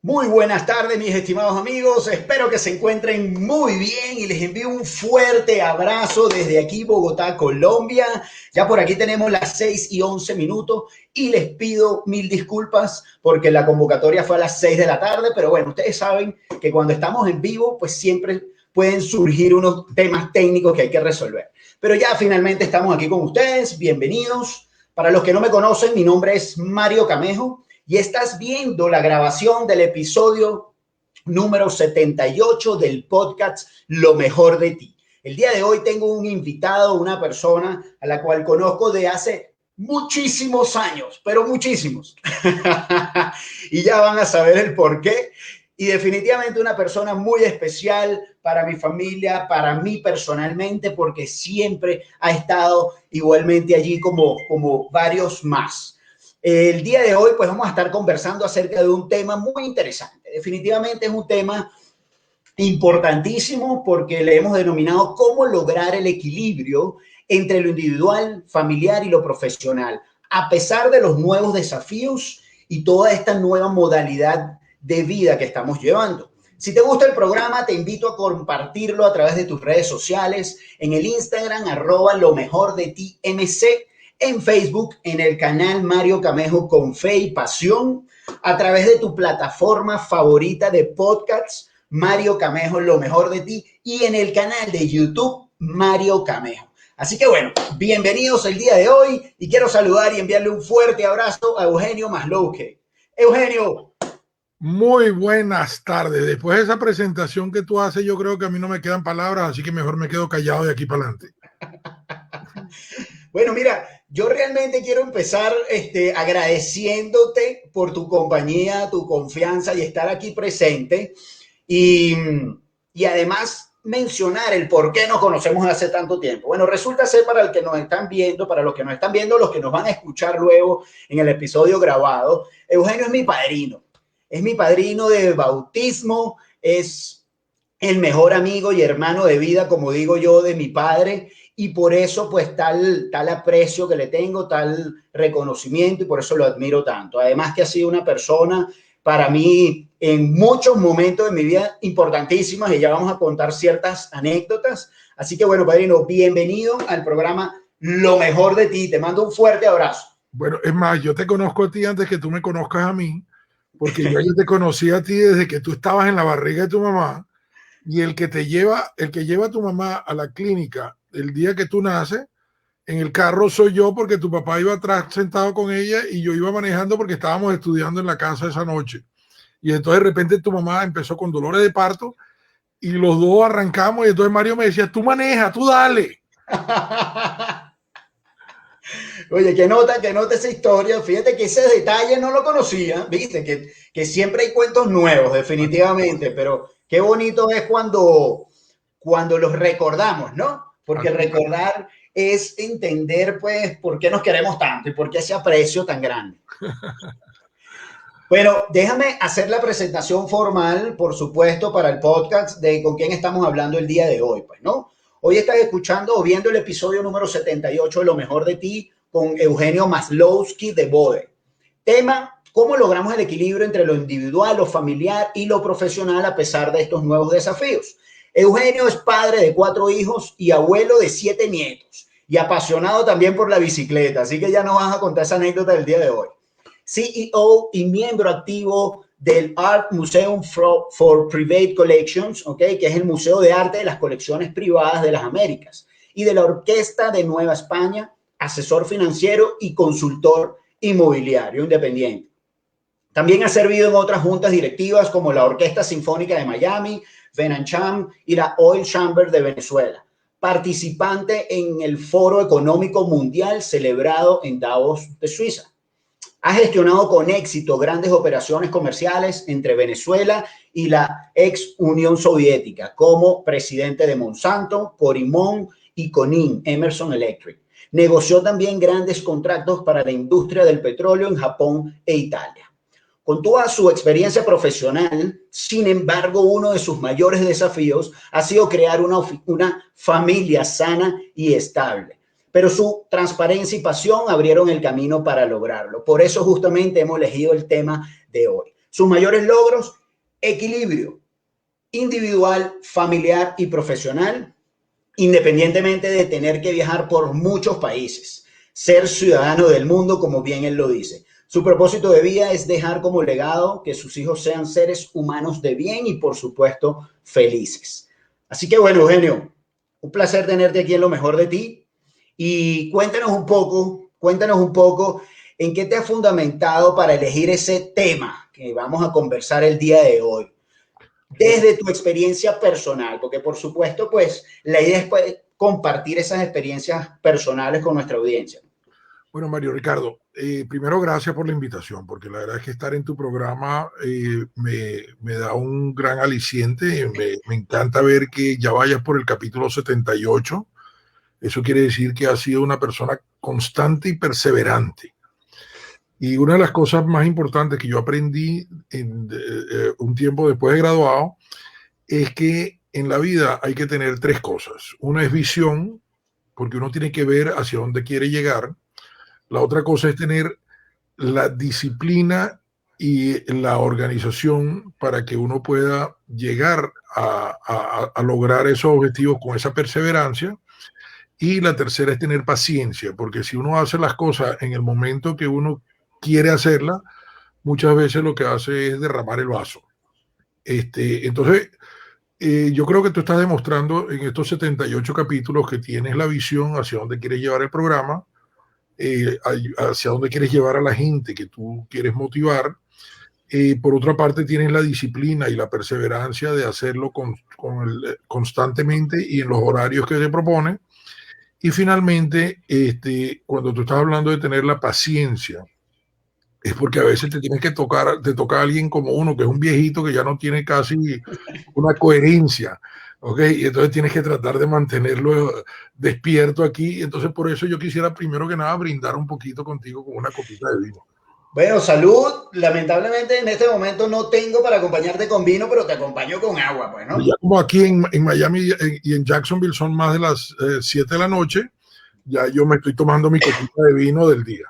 Muy buenas tardes, mis estimados amigos. Espero que se encuentren muy bien y les envío un fuerte abrazo desde aquí, Bogotá, Colombia. Ya por aquí tenemos las 6:11 y les pido mil disculpas porque la convocatoria fue a las 6 de la tarde, pero bueno, ustedes saben que cuando estamos en vivo, pues siempre pueden surgir unos temas técnicos que hay que resolver. Pero ya finalmente estamos aquí con ustedes. Bienvenidos. Para los que no me conocen, mi nombre es Mario Camejo y estás viendo la grabación del episodio número 78 del podcast Lo Mejor de Ti. El día de hoy tengo un invitado, una persona a la cual conozco de hace muchísimos años, pero muchísimos. Y ya van a saber el por qué. Y definitivamente una persona muy especial para mi familia, para mí personalmente, porque siempre ha estado igualmente allí como varios más. El día de hoy, pues vamos a estar conversando acerca de un tema muy interesante. Definitivamente es un tema importantísimo porque le hemos denominado cómo lograr el equilibrio entre lo individual, familiar y lo profesional, a pesar de los nuevos desafíos y toda esta nueva modalidad de vida que estamos llevando. Si te gusta el programa, te invito a compartirlo a través de tus redes sociales, en el Instagram, @lomejordeti.mc, en Facebook, en el canal Mario Camejo con Fe y Pasión, a través de tu plataforma favorita de podcasts, Mario Camejo, Lo Mejor de Ti, y en el canal de YouTube, Mario Camejo. Así que bueno, bienvenidos el día de hoy y quiero saludar y enviarle un fuerte abrazo a Eugenio Maslouque. Eugenio. Muy buenas tardes. Después de esa presentación que tú haces, yo creo que a mí no me quedan palabras, así que mejor me quedo callado de aquí para adelante. Bueno, mira, yo realmente quiero empezar agradeciéndote por tu compañía, tu confianza y estar aquí presente. Y además mencionar el por qué nos conocemos hace tanto tiempo. Bueno, resulta ser para el que nos están viendo, para los que nos están viendo, los que nos van a escuchar luego en el episodio grabado, Eugenio es mi padrino. Es mi padrino de bautismo, es el mejor amigo y hermano de vida, como digo yo, de mi padre. Y por eso, pues, tal aprecio que le tengo, tal reconocimiento, y por eso lo admiro tanto. Además que ha sido una persona para mí en muchos momentos de mi vida importantísimas y ya vamos a contar ciertas anécdotas. Así que bueno, padrino, bienvenido al programa Lo Mejor de Ti. Te mando un fuerte abrazo. Bueno, es más, yo te conozco a ti antes que tú me conozcas a mí, porque yo ya te conocí a ti desde que tú estabas en la barriga de tu mamá, y el que lleva a tu mamá a la clínica el día que tú naces, en el carro soy yo, porque tu papá iba atrás sentado con ella y yo iba manejando porque estábamos estudiando en la casa esa noche. Y entonces de repente tu mamá empezó con dolores de parto y los dos arrancamos, y entonces Mario me decía, tú maneja, tú dale. Oye, que nota esa historia. Fíjate que ese detalle no lo conocía, viste, que siempre hay cuentos nuevos, definitivamente, pero qué bonito es cuando los recordamos, ¿no? Porque recordar es entender, pues, por qué nos queremos tanto y por qué ese aprecio tan grande. Bueno, déjame hacer la presentación formal, por supuesto, para el podcast de con quién estamos hablando el día de hoy, pues, ¿no? Hoy estás escuchando o viendo el episodio número 78 de Lo Mejor de Ti con Eugenio Maslouque de Bode. Tema, ¿cómo logramos el equilibrio entre lo individual, lo familiar y lo profesional a pesar de estos nuevos desafíos? Eugenio es padre de 4 hijos y abuelo de 7 nietos y apasionado también por la bicicleta, así que ya nos vas a contar esa anécdota del día de hoy. CEO y miembro activo del Art Museum for Private Collections, ¿okay? Que es el Museo de Arte de las Colecciones Privadas de las Américas, y de la Orquesta de Nueva España, asesor financiero y consultor inmobiliario independiente. También ha servido en otras juntas directivas como la Orquesta Sinfónica de Miami, Venancham y la Oil Chamber de Venezuela. Participante en el Foro Económico Mundial celebrado en Davos de Suiza. Ha gestionado con éxito grandes operaciones comerciales entre Venezuela y la ex Unión Soviética, como presidente de Monsanto, Corimón y Conin, Emerson Electric. Negoció también grandes contratos para la industria del petróleo en Japón e Italia. Con toda su experiencia profesional, sin embargo, uno de sus mayores desafíos ha sido crear una familia sana y estable. Pero su transparencia y pasión abrieron el camino para lograrlo. Por eso justamente hemos elegido el tema de hoy. Sus mayores logros: equilibrio individual, familiar y profesional, independientemente de tener que viajar por muchos países, ser ciudadano del mundo, como bien él lo dice. Su propósito de vida es dejar como legado que sus hijos sean seres humanos de bien y, por supuesto, felices. Así que bueno, Eugenio, un placer tenerte aquí en Lo Mejor de Ti. Y cuéntanos un poco en qué te has fundamentado para elegir ese tema que vamos a conversar el día de hoy, desde tu experiencia personal, porque por supuesto, pues la idea es pues, compartir esas experiencias personales con nuestra audiencia. Bueno, Mario Ricardo, primero gracias por la invitación, porque la verdad es que estar en tu programa me da un gran aliciente. Me encanta ver que ya vayas por el capítulo 78. Eso quiere decir que has sido una persona constante y perseverante. Y una de las cosas más importantes que yo aprendí un tiempo después de graduado es que en la vida hay que tener tres cosas. Una es visión, porque uno tiene que ver hacia dónde quiere llegar. La otra cosa es tener la disciplina y la organización para que uno pueda llegar a lograr esos objetivos con esa perseverancia. Y la tercera es tener paciencia, porque si uno hace las cosas en el momento que uno quiere hacerlas, muchas veces lo que hace es derramar el vaso. Entonces, yo creo que tú estás demostrando en estos 78 capítulos que tienes la visión hacia dónde quieres llevar el programa, hacia dónde quieres llevar a la gente que tú quieres motivar. Por otra parte, tienes la disciplina y la perseverancia de hacerlo constantemente y en los horarios que te propone. Y finalmente, cuando tú estás hablando de tener la paciencia, es porque a veces te toca a alguien como uno, que es un viejito que ya no tiene casi una coherencia, ¿ok? Y entonces tienes que tratar de mantenerlo despierto aquí. Entonces, por eso yo quisiera primero que nada brindar un poquito contigo con una copita de vino. Bueno, salud. Lamentablemente en este momento no tengo para acompañarte con vino, pero te acompaño con agua, pues, ¿no? Ya como aquí en Miami y en Jacksonville son más de las 7 de la noche, ya yo me estoy tomando mi copita de vino del día.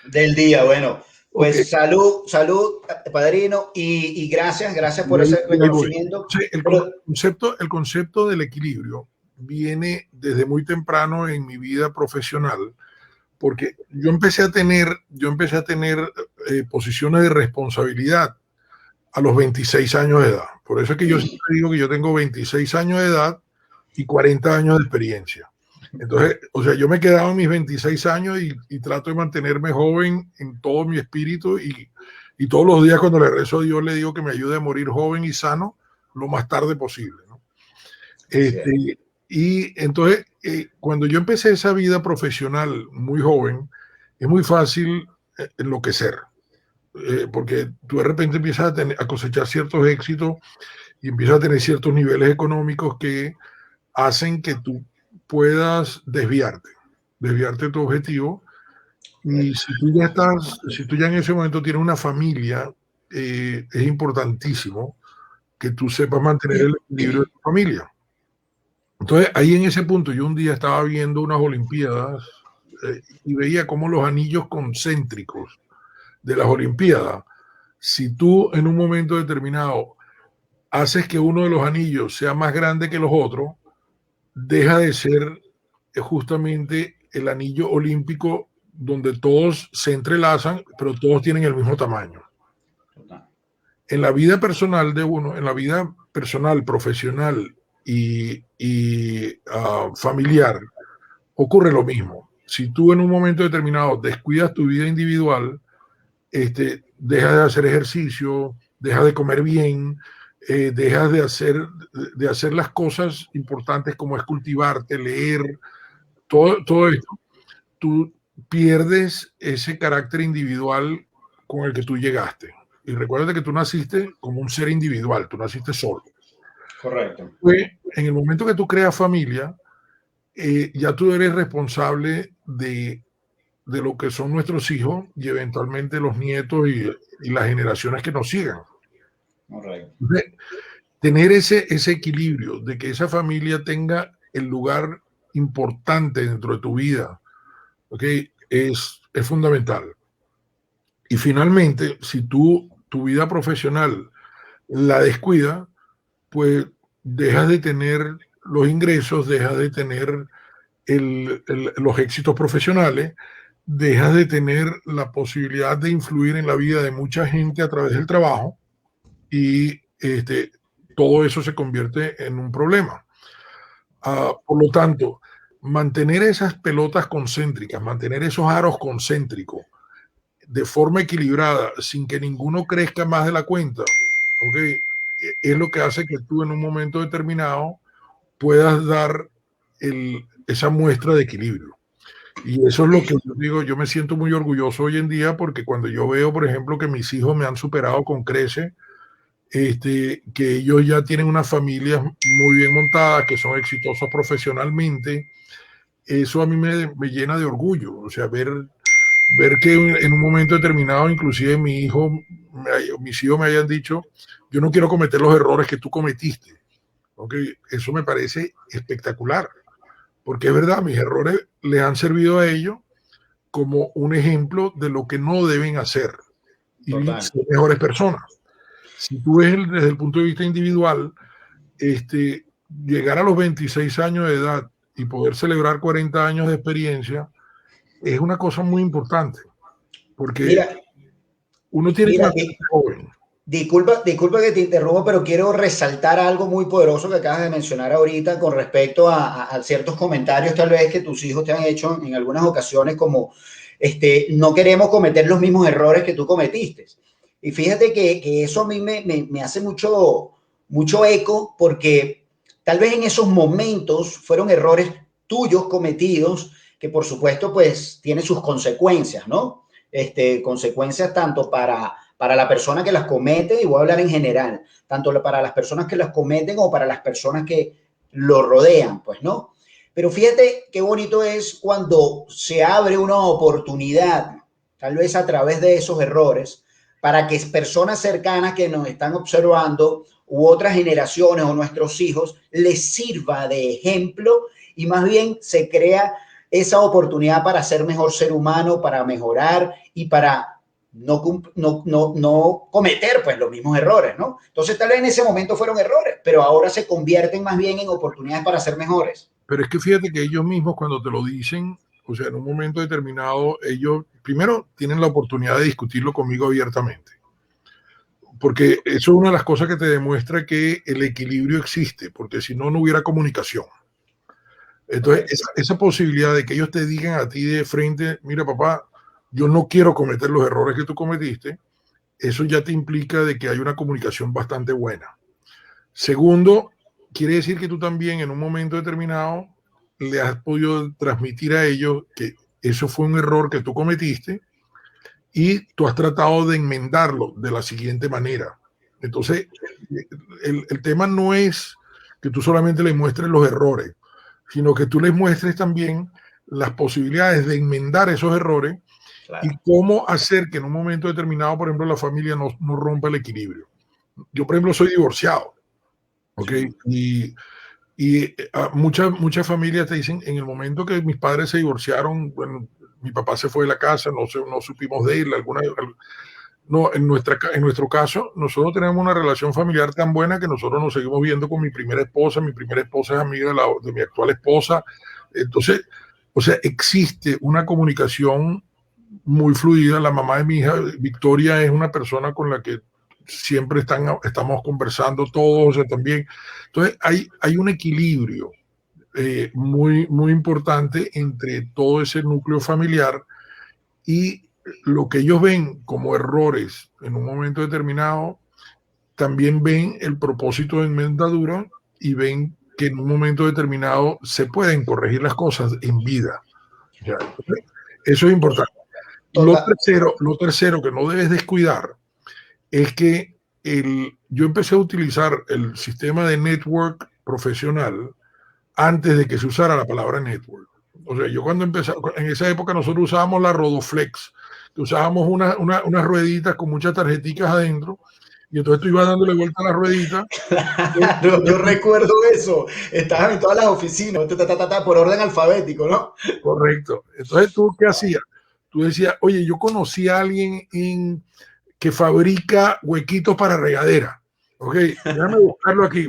Del día, bueno. Pues Okay. salud, padrino, y gracias por ese reconocimiento. Sí, el concepto del equilibrio viene desde muy temprano en mi vida profesional, porque yo empecé a tener posiciones de responsabilidad a los 26 años de edad. Por eso es que yo siempre digo que yo tengo 26 años de edad y 40 años de experiencia. Entonces, o sea, yo me he quedado en mis 26 años y trato de mantenerme joven en todo mi espíritu y todos los días cuando le rezo a Dios le digo que me ayude a morir joven y sano lo más tarde posible, ¿no? Y entonces, cuando yo empecé esa vida profesional muy joven, es muy fácil enloquecer, porque tú de repente empiezas a cosechar ciertos éxitos y empiezas a tener ciertos niveles económicos que hacen que tú puedas desviarte de tu objetivo. Y si tú ya en ese momento tienes una familia, es importantísimo que tú sepas mantener el equilibrio de tu familia. Entonces, ahí en ese punto, yo un día estaba viendo unas Olimpiadas y veía cómo los anillos concéntricos de las Olimpiadas, si tú en un momento determinado haces que uno de los anillos sea más grande que los otros, deja de ser justamente el anillo olímpico donde todos se entrelazan, pero todos tienen el mismo tamaño. En la vida personal de uno, en la vida personal, profesional y familiar, ocurre lo mismo. Si tú en un momento determinado descuidas tu vida individual, dejas de hacer ejercicio, dejas de comer bien, dejas de hacer las cosas importantes como es cultivarte, leer, todo esto, tú pierdes ese carácter individual con el que tú llegaste. Y recuerda que tú naciste como un ser individual, tú naciste solo. Correcto. En el momento que tú creas familia, ya tú eres responsable de lo que son nuestros hijos y eventualmente los nietos y las generaciones que nos sigan. Correcto. Tener ese equilibrio de que esa familia tenga el lugar importante dentro de tu vida, ¿okay? Es fundamental. Y finalmente, si tú tu vida profesional la descuida, pues dejas de tener los ingresos, dejas de tener los éxitos profesionales, dejas de tener la posibilidad de influir en la vida de mucha gente a través del trabajo y todo eso se convierte en un problema. Por lo tanto, mantener esas pelotas concéntricas, mantener esos aros concéntricos de forma equilibrada, sin que ninguno crezca más de la cuenta, ¿okay? Es lo que hace que tú en un momento determinado puedas dar esa muestra de equilibrio. Y eso es lo que yo digo, yo me siento muy orgulloso hoy en día porque cuando yo veo, por ejemplo, que mis hijos me han superado con creces, que ellos ya tienen unas familias muy bien montadas, que son exitosos profesionalmente, eso a mí me llena de orgullo. O sea, ver que en un momento determinado, inclusive mis hijos me hayan dicho, yo no quiero cometer los errores que tú cometiste. ¿Okay? Eso me parece espectacular, porque es verdad, mis errores les han servido a ellos como un ejemplo de lo que no deben hacer y ser mejores personas. Si tú ves desde el punto de vista individual, llegar a los 26 años de edad y poder celebrar 40 años de experiencia es una cosa muy importante, porque uno tiene que mantenerse joven. Disculpa que te interrumpa, pero quiero resaltar algo muy poderoso que acabas de mencionar ahorita con respecto a ciertos comentarios tal vez que tus hijos te han hecho en algunas ocasiones, como no queremos cometer los mismos errores que tú cometiste. Y fíjate que eso a mí me hace mucho eco, porque tal vez en esos momentos fueron errores tuyos cometidos que por supuesto pues tienen sus consecuencias, ¿no? Consecuencias tanto para la persona que las comete, y voy a hablar en general, tanto para las personas que las cometen o para las personas que lo rodean, pues, ¿no? Pero fíjate qué bonito es cuando se abre una oportunidad, tal vez a través de esos errores, para que personas cercanas que nos están observando u otras generaciones o nuestros hijos les sirva de ejemplo y más bien se crea esa oportunidad para ser mejor ser humano, para mejorar y para no cometer pues los mismos errores, ¿no? Entonces tal vez en ese momento fueron errores, pero ahora se convierten más bien en oportunidades para ser mejores. Pero es que fíjate que ellos mismos cuando te lo dicen, o sea, en un momento determinado, ellos primero tienen la oportunidad de discutirlo conmigo abiertamente. Porque eso es una de las cosas que te demuestra que el equilibrio existe, porque si no, no hubiera comunicación. Entonces, esa posibilidad de que ellos te digan a ti de frente, mira papá, yo no quiero cometer los errores que tú cometiste, eso ya te implica de que hay una comunicación bastante buena. Segundo, quiere decir que tú también en un momento determinado le has podido transmitir a ellos que eso fue un error que tú cometiste y tú has tratado de enmendarlo de la siguiente manera. Entonces, el tema no es que tú solamente les muestres los errores, sino que tú les muestres también las posibilidades de enmendar esos errores. Claro. Y cómo hacer que en un momento determinado, por ejemplo, la familia no rompa el equilibrio. Yo, por ejemplo, soy divorciado, ¿ok? Y muchas familias te dicen, en el momento que mis padres se divorciaron, bueno, mi papá se fue de la casa, no supimos de él, en nuestro caso, nosotros tenemos una relación familiar tan buena que nosotros nos seguimos viendo con mi primera esposa es amiga de mi actual esposa. Entonces, o sea, existe una comunicación muy fluida. La mamá de mi hija, Victoria, es una persona con la que siempre estamos conversando todos, o sea, también. Entonces, hay un equilibrio muy, muy importante entre todo ese núcleo familiar y lo que ellos ven como errores en un momento determinado, también ven el propósito de enmendadura y ven que en un momento determinado se pueden corregir las cosas en vida. O sea, eso es importante. Lo tercero que no debes descuidar es que yo empecé a utilizar el sistema de network profesional antes de que se usara la palabra network. O sea, yo cuando empecé, en esa época nosotros usábamos la Rodoflex, que usábamos unas rueditas con muchas tarjeticas adentro, y entonces tú ibas dándole vuelta a la ruedita. Claro, yo recuerdo eso. Estabas en todas las oficinas, por orden alfabético, ¿no? Correcto. Entonces, ¿tú qué hacías? Tú decías, oye, yo conocí a alguien que fabrica huequitos para regadera. Ok, déjame buscarlo aquí.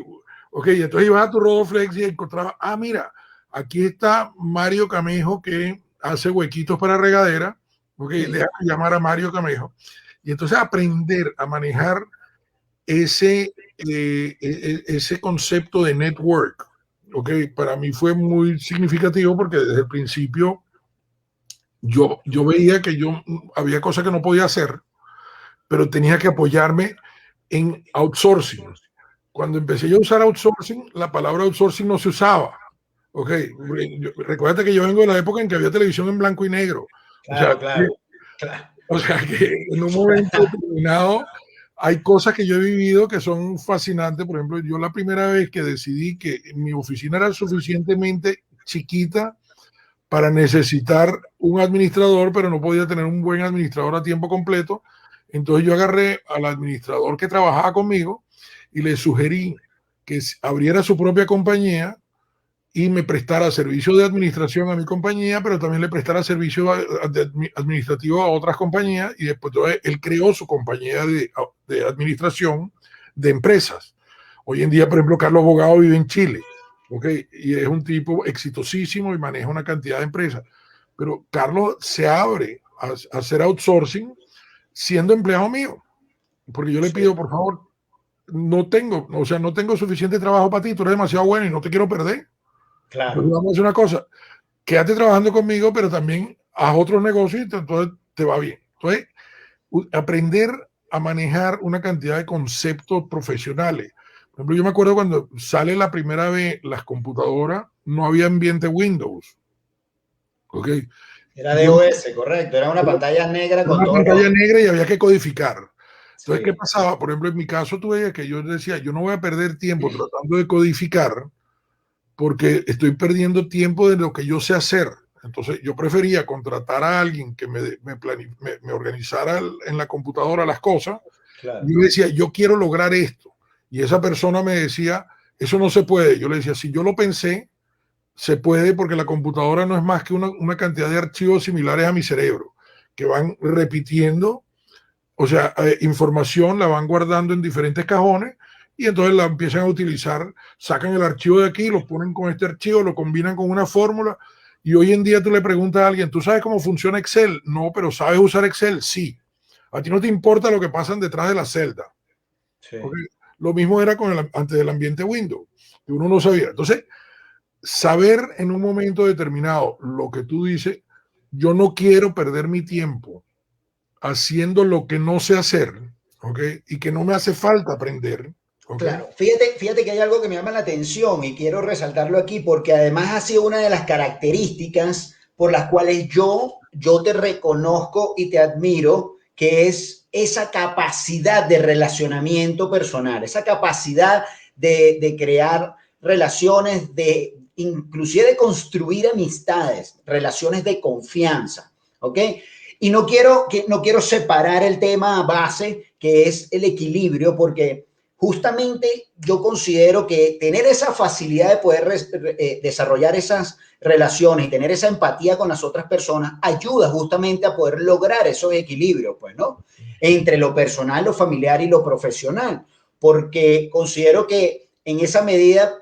Ok, entonces ibas a tu Rodoflex y encontrabas, mira, aquí está Mario Camejo que hace huequitos para regadera. Ok, déjame llamar a Mario Camejo. Y entonces aprender a manejar ese concepto de network. Ok, para mí fue muy significativo porque desde el principio yo veía que yo había cosas que no podía hacer, pero tenía que apoyarme en outsourcing. Cuando empecé yo a usar outsourcing, la palabra outsourcing no se usaba. Ok, recuerda que yo vengo de la época en que había televisión en blanco y negro. Claro, claro. O sea que en un momento determinado hay cosas que yo he vivido que son fascinantes. Por ejemplo, yo la primera vez que decidí que mi oficina era suficientemente chiquita para necesitar un administrador, pero no podía tener un buen administrador a tiempo completo, entonces yo agarré al administrador que trabajaba conmigo y le sugerí que abriera su propia compañía y me prestara servicio de administración a mi compañía, pero también le prestara servicio administrativo a otras compañías, y después él creó su compañía de administración de empresas. Hoy en día, por ejemplo, Carlos Bogado vive en Chile, ¿okay? Y es un tipo exitosísimo y maneja una cantidad de empresas. Pero Carlos se abre a hacer outsourcing siendo empleado mío, porque yo le pido, por favor, no tengo suficiente trabajo para ti, tú eres demasiado bueno y no te quiero perder. Claro. Entonces vamos a hacer una cosa, quédate trabajando conmigo, pero también haz otros negocios y entonces te va bien. Entonces, aprender a manejar una cantidad de conceptos profesionales. Por ejemplo, yo me acuerdo cuando sale la primera vez las computadoras, no había ambiente Windows. ¿Okay? Era DOS, correcto. Era una pantalla negra con una todo pantalla rojo. negra y había que codificar. Entonces, Sí. ¿qué pasaba? Por ejemplo, en mi caso, tú veías que yo decía, yo no voy a perder tiempo tratando de codificar porque estoy perdiendo tiempo de lo que yo sé hacer. Entonces yo prefería contratar a alguien que me organizara en la computadora las cosas. Claro. Y yo decía, yo quiero lograr esto. Y esa persona me decía, eso no se puede. Yo le decía, si yo lo pensé, se puede, porque la computadora no es más que una cantidad de archivos similares a mi cerebro, que van repitiendo, o sea, información la van guardando en diferentes cajones y entonces la empiezan a utilizar, sacan el archivo de aquí, lo ponen con este archivo, lo combinan con una fórmula. Y hoy en día tú le preguntas a alguien, ¿tú sabes cómo funciona Excel? No, pero ¿sabes usar Excel? Sí. A ti no te importa lo que pasan detrás de la celda. Sí. Lo mismo era antes del ambiente Windows, que uno no sabía. Entonces, saber en un momento determinado lo que tú dices, yo no quiero perder mi tiempo haciendo lo que no sé hacer, ¿ok? Y que no me hace falta aprender. ¿Okay? Claro, fíjate que hay algo que me llama la atención y quiero resaltarlo aquí porque además ha sido una de las características por las cuales yo te reconozco y te admiro, que es esa capacidad de relacionamiento personal, esa capacidad de crear relaciones, inclusive de construir amistades, relaciones de confianza, ¿ok? Y no quiero separar el tema base, que es el equilibrio, porque justamente yo considero que tener esa facilidad de poder desarrollar esas relaciones y tener esa empatía con las otras personas ayuda justamente a poder lograr esos equilibrios, pues, ¿no? Entre lo personal, lo familiar y lo profesional, porque considero que en esa medida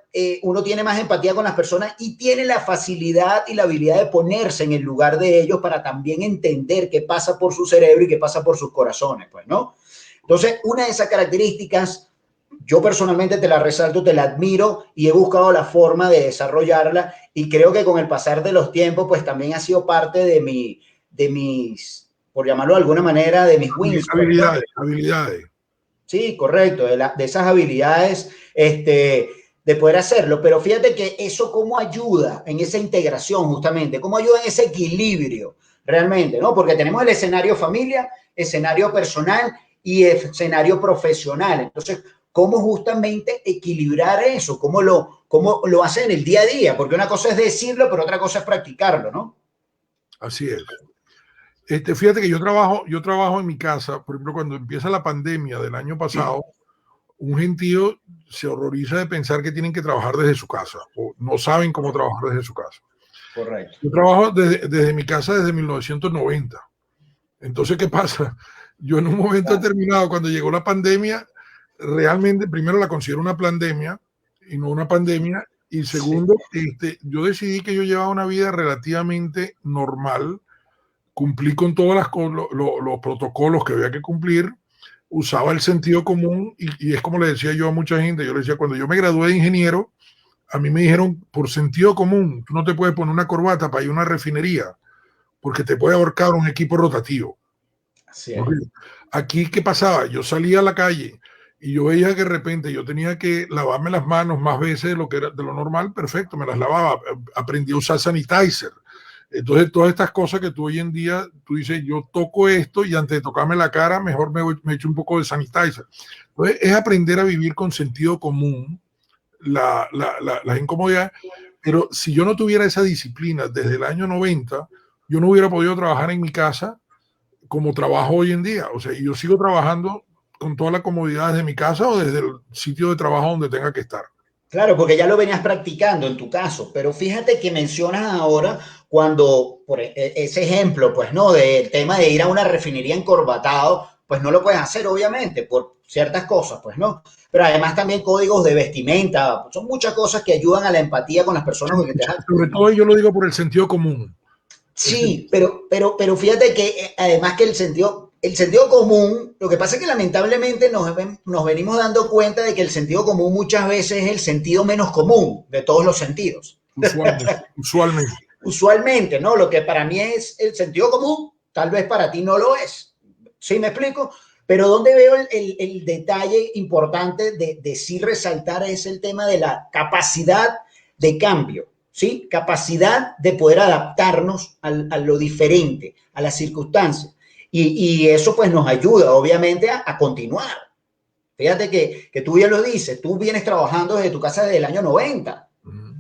uno tiene más empatía con las personas y tiene la facilidad y la habilidad de ponerse en el lugar de ellos para también entender qué pasa por su cerebro y qué pasa por sus corazones, pues, ¿no? Entonces, una de esas características, yo personalmente te la resalto, te la admiro y he buscado la forma de desarrollarla y creo que con el pasar de los tiempos, pues también ha sido parte de mis, por llamarlo de alguna manera, de mis wins. Habilidades. Sí, correcto, de esas habilidades, de poder hacerlo. Pero fíjate que eso cómo ayuda en esa integración justamente, cómo ayuda en ese equilibrio realmente, ¿no? Porque tenemos el escenario familia, escenario personal y escenario profesional. Entonces, ¿cómo justamente equilibrar eso? ¿Cómo lo hacen en el día a día? Porque una cosa es decirlo, pero otra cosa es practicarlo, ¿no? Así es. Fíjate que yo trabajo en mi casa. Por ejemplo, cuando empieza la pandemia del año pasado, un gentío se horroriza de pensar que tienen que trabajar desde su casa o no saben cómo trabajar desde su casa. Correcto. Yo trabajo desde mi casa desde 1990. Entonces, ¿qué pasa? Yo en un momento determinado, cuando llegó la pandemia, realmente, primero la considero una pandemia y no una pandemia. Y segundo, yo decidí que yo llevaba una vida relativamente normal, cumplí con todos los protocolos que había que cumplir, usaba el sentido común y es como le decía yo a mucha gente, yo le decía, cuando yo me gradué de ingeniero, a mí me dijeron, por sentido común, tú no te puedes poner una corbata para ir a una refinería, porque te puede ahorcar un equipo rotativo. Okay. Aquí, ¿qué pasaba? Yo salía a la calle y yo veía que de repente yo tenía que lavarme las manos más veces de lo que era de lo normal, perfecto, me las lavaba, aprendí a usar sanitizer. Entonces, todas estas cosas que tú hoy en día, tú dices, yo toco esto y antes de tocarme la cara, mejor me echo un poco de sanitizer. Entonces, es aprender a vivir con sentido común las incomodidades, pero si yo no tuviera esa disciplina desde el año 90, yo no hubiera podido trabajar en mi casa como trabajo hoy en día. O sea, yo sigo trabajando con todas las comodidades de mi casa o desde el sitio de trabajo donde tenga que estar. Claro, porque ya lo venías practicando en tu caso, pero fíjate que mencionas ahora cuando, por ese ejemplo, pues no, del tema de ir a una refinería encorbatado, pues no lo puedes hacer, obviamente, por ciertas cosas, pues no. Pero además también códigos de vestimenta, son muchas cosas que ayudan a la empatía con las personas. Sí, sobre todo yo lo digo por el sentido común. Sí, pero fíjate que además que el sentido común, lo que pasa es que lamentablemente nos venimos dando cuenta de que el sentido común muchas veces es el sentido menos común de todos los sentidos. Usualmente. Usualmente, ¿no? Lo que para mí es el sentido común, tal vez para ti no lo es. ¿Sí me explico? Pero donde veo el detalle importante de sí resaltar es el tema de la capacidad de cambio. ¿Sí? Capacidad de poder adaptarnos a lo diferente, a las circunstancias. Y eso pues nos ayuda, obviamente, a continuar. Fíjate que tú bien lo dices, tú vienes trabajando desde tu casa desde el año 90,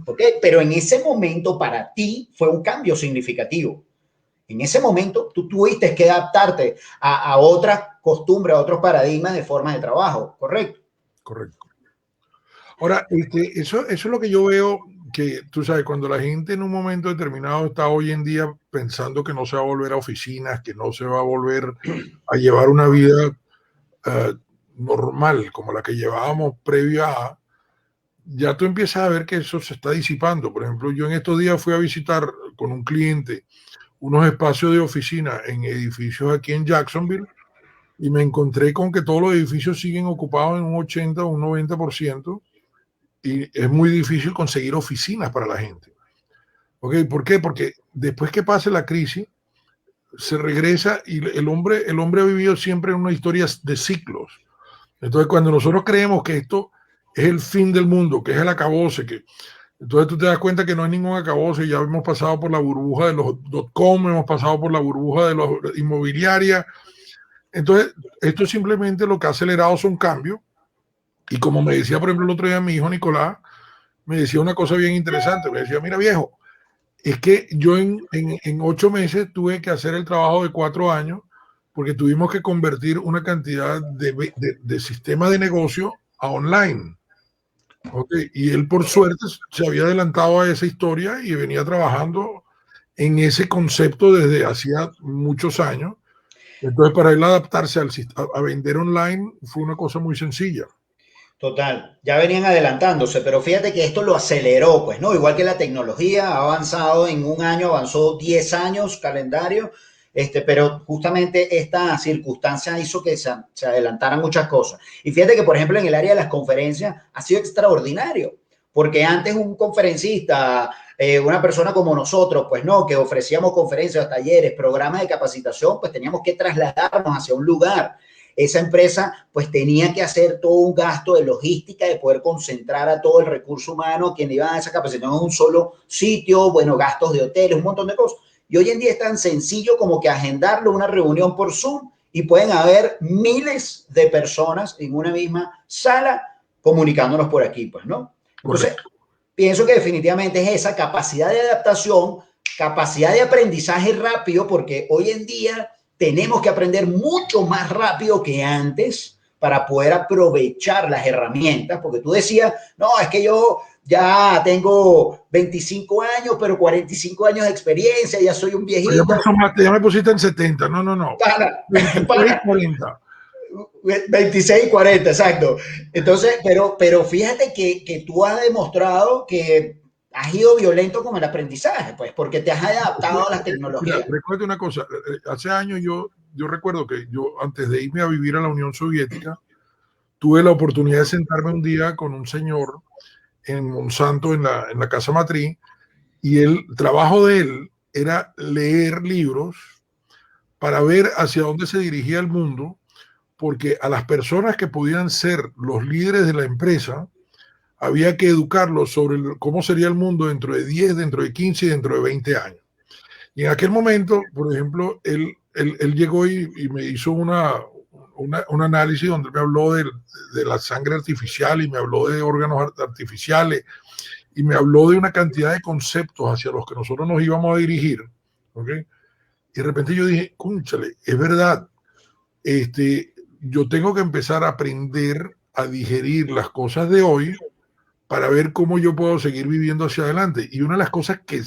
¿okay? Pero en ese momento para ti fue un cambio significativo. En ese momento tú tuviste que adaptarte a otras costumbres, a otros paradigmas de formas de trabajo, ¿correcto? Correcto. Ahora, eso es lo que yo veo, que tú sabes, cuando la gente en un momento determinado está hoy en día pensando que no se va a volver a oficinas, que no se va a volver a llevar una vida normal como la que llevábamos previa a, ya tú empiezas a ver que eso se está disipando. Por ejemplo, yo en estos días fui a visitar con un cliente unos espacios de oficina en edificios aquí en Jacksonville y me encontré con que todos los edificios siguen ocupados en un 80 o un 90%. Y es muy difícil conseguir oficinas para la gente. ¿Okay? ¿Por qué? Porque después que pase la crisis, se regresa y el hombre ha vivido siempre en una historia de ciclos. Entonces, cuando nosotros creemos que esto es el fin del mundo, que es el acabose, entonces tú te das cuenta que no hay ningún acabose, ya hemos pasado por la burbuja de los .com, hemos pasado por la burbuja de los inmobiliarias. Entonces, esto simplemente lo que ha acelerado son cambios. Y como me decía, por ejemplo, el otro día mi hijo Nicolás, me decía una cosa bien interesante. Me decía, mira viejo, es que yo en 8 meses tuve que hacer el trabajo de 4 años porque tuvimos que convertir una cantidad de sistema de negocio a online. Okay. Y él por suerte se había adelantado a esa historia y venía trabajando en ese concepto desde hacía muchos años. Entonces para él adaptarse a vender online fue una cosa muy sencilla. Total, ya venían adelantándose, pero fíjate que esto lo aceleró, pues, ¿no? Igual que la tecnología ha avanzado en un año, avanzó 10 años calendario, pero justamente esta circunstancia hizo que se adelantaran muchas cosas. Y fíjate que, por ejemplo, en el área de las conferencias ha sido extraordinario, porque antes un conferencista, una persona como nosotros, pues no, que ofrecíamos conferencias, talleres, programas de capacitación, pues teníamos que trasladarnos hacia un lugar. Esa empresa pues tenía que hacer todo un gasto de logística, de poder concentrar a todo el recurso humano quien iba a esa capacitación en un solo sitio, bueno, gastos de hoteles, un montón de cosas. Y hoy en día es tan sencillo como que agendarlo una reunión por Zoom y pueden haber miles de personas en una misma sala comunicándonos por aquí, pues, ¿no? Entonces, pienso que definitivamente es esa capacidad de adaptación, capacidad de aprendizaje rápido, porque hoy en día tenemos que aprender mucho más rápido que antes para poder aprovechar las herramientas, porque tú decías, no, es que yo ya tengo 25 años, pero 45 años de experiencia, ya soy un viejito. Ya me pusiste en 70, no. Para, 26, 40. 26 y 40, exacto. Entonces, pero fíjate que tú has demostrado que has ido violento con el aprendizaje, pues, porque te has adaptado a las Mira, tecnologías. recuerda una cosa, hace años yo recuerdo que yo antes de irme a vivir a la Unión Soviética, tuve la oportunidad de sentarme un día con un señor en Monsanto, en la casa matriz, y el trabajo de él era leer libros para ver hacia dónde se dirigía el mundo, porque a las personas que podían ser los líderes de la empresa, había que educarlos sobre cómo sería el mundo dentro de 10, dentro de 15 y dentro de 20 años. Y en aquel momento, por ejemplo, él llegó y me hizo un análisis donde me habló de la sangre artificial y me habló de órganos artificiales y me habló de una cantidad de conceptos hacia los que nosotros nos íbamos a dirigir. ¿Okay? Y de repente yo dije, cónchale, es verdad, yo tengo que empezar a aprender a digerir las cosas de hoy para ver cómo yo puedo seguir viviendo hacia adelante. Y una de las cosas que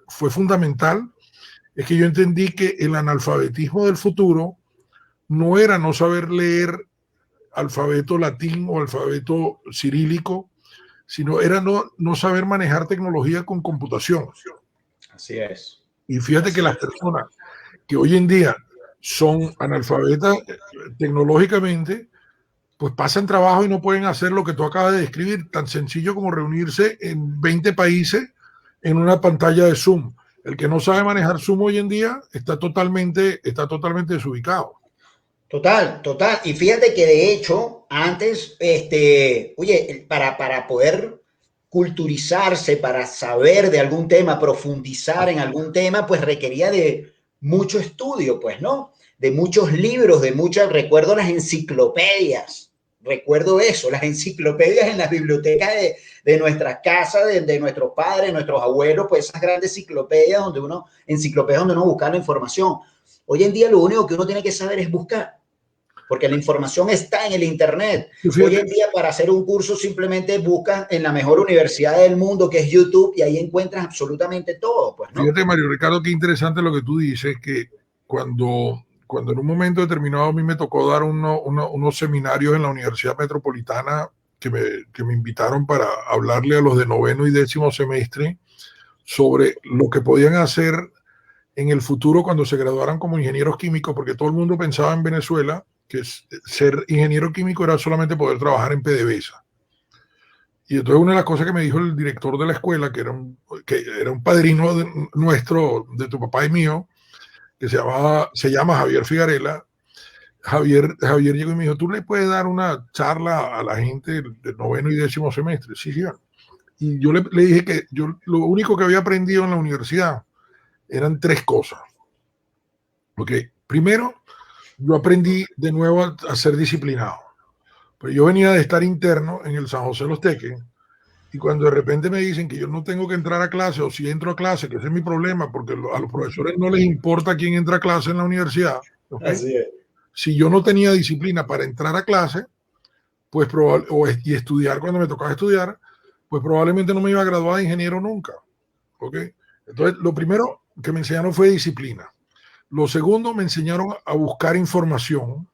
fue fundamental es que yo entendí que el analfabetismo del futuro no era no saber leer alfabeto latín o alfabeto cirílico, sino era no saber manejar tecnología con computación. Así es. Y fíjate que las personas que hoy en día son analfabetas tecnológicamente, pues pasan trabajo y no pueden hacer lo que tú acabas de describir, tan sencillo como reunirse en 20 países en una pantalla de Zoom. El que no sabe manejar Zoom hoy en día está totalmente desubicado. Total. Y fíjate que de hecho, antes, oye, para poder culturizarse, para saber de algún tema, profundizar en algún tema, pues requería de mucho estudio, pues, ¿no? De muchos libros, recuerdo las enciclopedias, recuerdo eso, las enciclopedias en las bibliotecas de nuestras casas, de nuestros padres, nuestros abuelos, pues esas grandes enciclopedias donde uno buscaba la información. Hoy en día lo único que uno tiene que saber es buscar, porque la información está en el internet. Hoy en día para hacer un curso simplemente buscas en la mejor universidad del mundo, que es YouTube, y ahí encuentras absolutamente todo, pues, ¿no? Fíjate, Mario Ricardo, qué interesante lo que tú dices, que cuando en un momento determinado a mí me tocó dar unos seminarios en la Universidad Metropolitana que me invitaron para hablarle a los de noveno y décimo semestre sobre lo que podían hacer en el futuro cuando se graduaran como ingenieros químicos, porque todo el mundo pensaba en Venezuela que ser ingeniero químico era solamente poder trabajar en PDVSA. Y entonces una de las cosas que me dijo el director de la escuela, que era un padrino nuestro, de tu papá y mío, que se llama Javier Figarela. Javier llegó y me dijo, ¿tú le puedes dar una charla a la gente del noveno y décimo semestre? Sí. Y yo le dije que yo lo único que había aprendido en la universidad eran 3 cosas. Okay. Primero, yo aprendí de nuevo a ser disciplinado. Pero yo venía de estar interno en el San José Los Teques, y cuando de repente me dicen que yo no tengo que entrar a clase, o si entro a clase, que ese es mi problema, porque a los profesores no les importa quién entra a clase en la universidad. ¿Okay? Así es. Si yo no tenía disciplina para entrar a clase, pues y estudiar cuando me tocaba estudiar, pues probablemente no me iba a graduar de ingeniero nunca. ¿Okay? Entonces, lo primero que me enseñaron fue disciplina. Lo segundo, me enseñaron a buscar información.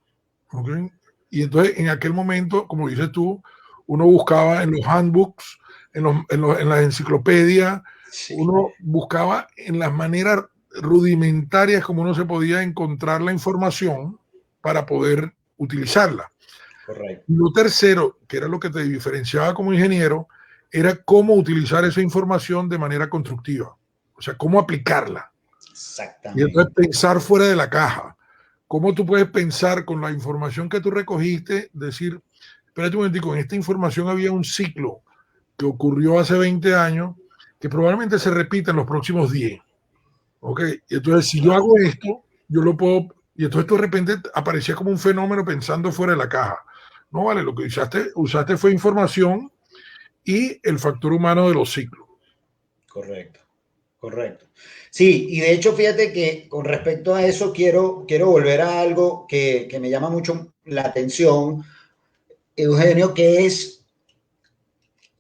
¿Okay? Y entonces, en aquel momento, como dices tú, uno buscaba en los handbooks, en las enciclopedias, sí. Uno buscaba en las maneras rudimentarias como uno se podía encontrar la información para poder utilizarla. Correcto. Lo tercero, que era lo que te diferenciaba como ingeniero, era cómo utilizar esa información de manera constructiva. O sea, cómo aplicarla. Exactamente. Y entonces pensar fuera de la caja. ¿Cómo tú puedes pensar con la información que tú recogiste, decir, espérate un momentico, en esta información había un ciclo que ocurrió hace 20 años que probablemente se repita en los próximos 10? ¿Ok? Y entonces, si yo hago esto, yo lo puedo... Y entonces esto de repente aparecía como un fenómeno pensando fuera de la caja. No, vale, lo que usaste fue información y el factor humano de los ciclos. Correcto. Sí, y de hecho, fíjate que con respecto a eso quiero volver a algo que me llama mucho la atención, Eugenio, que es,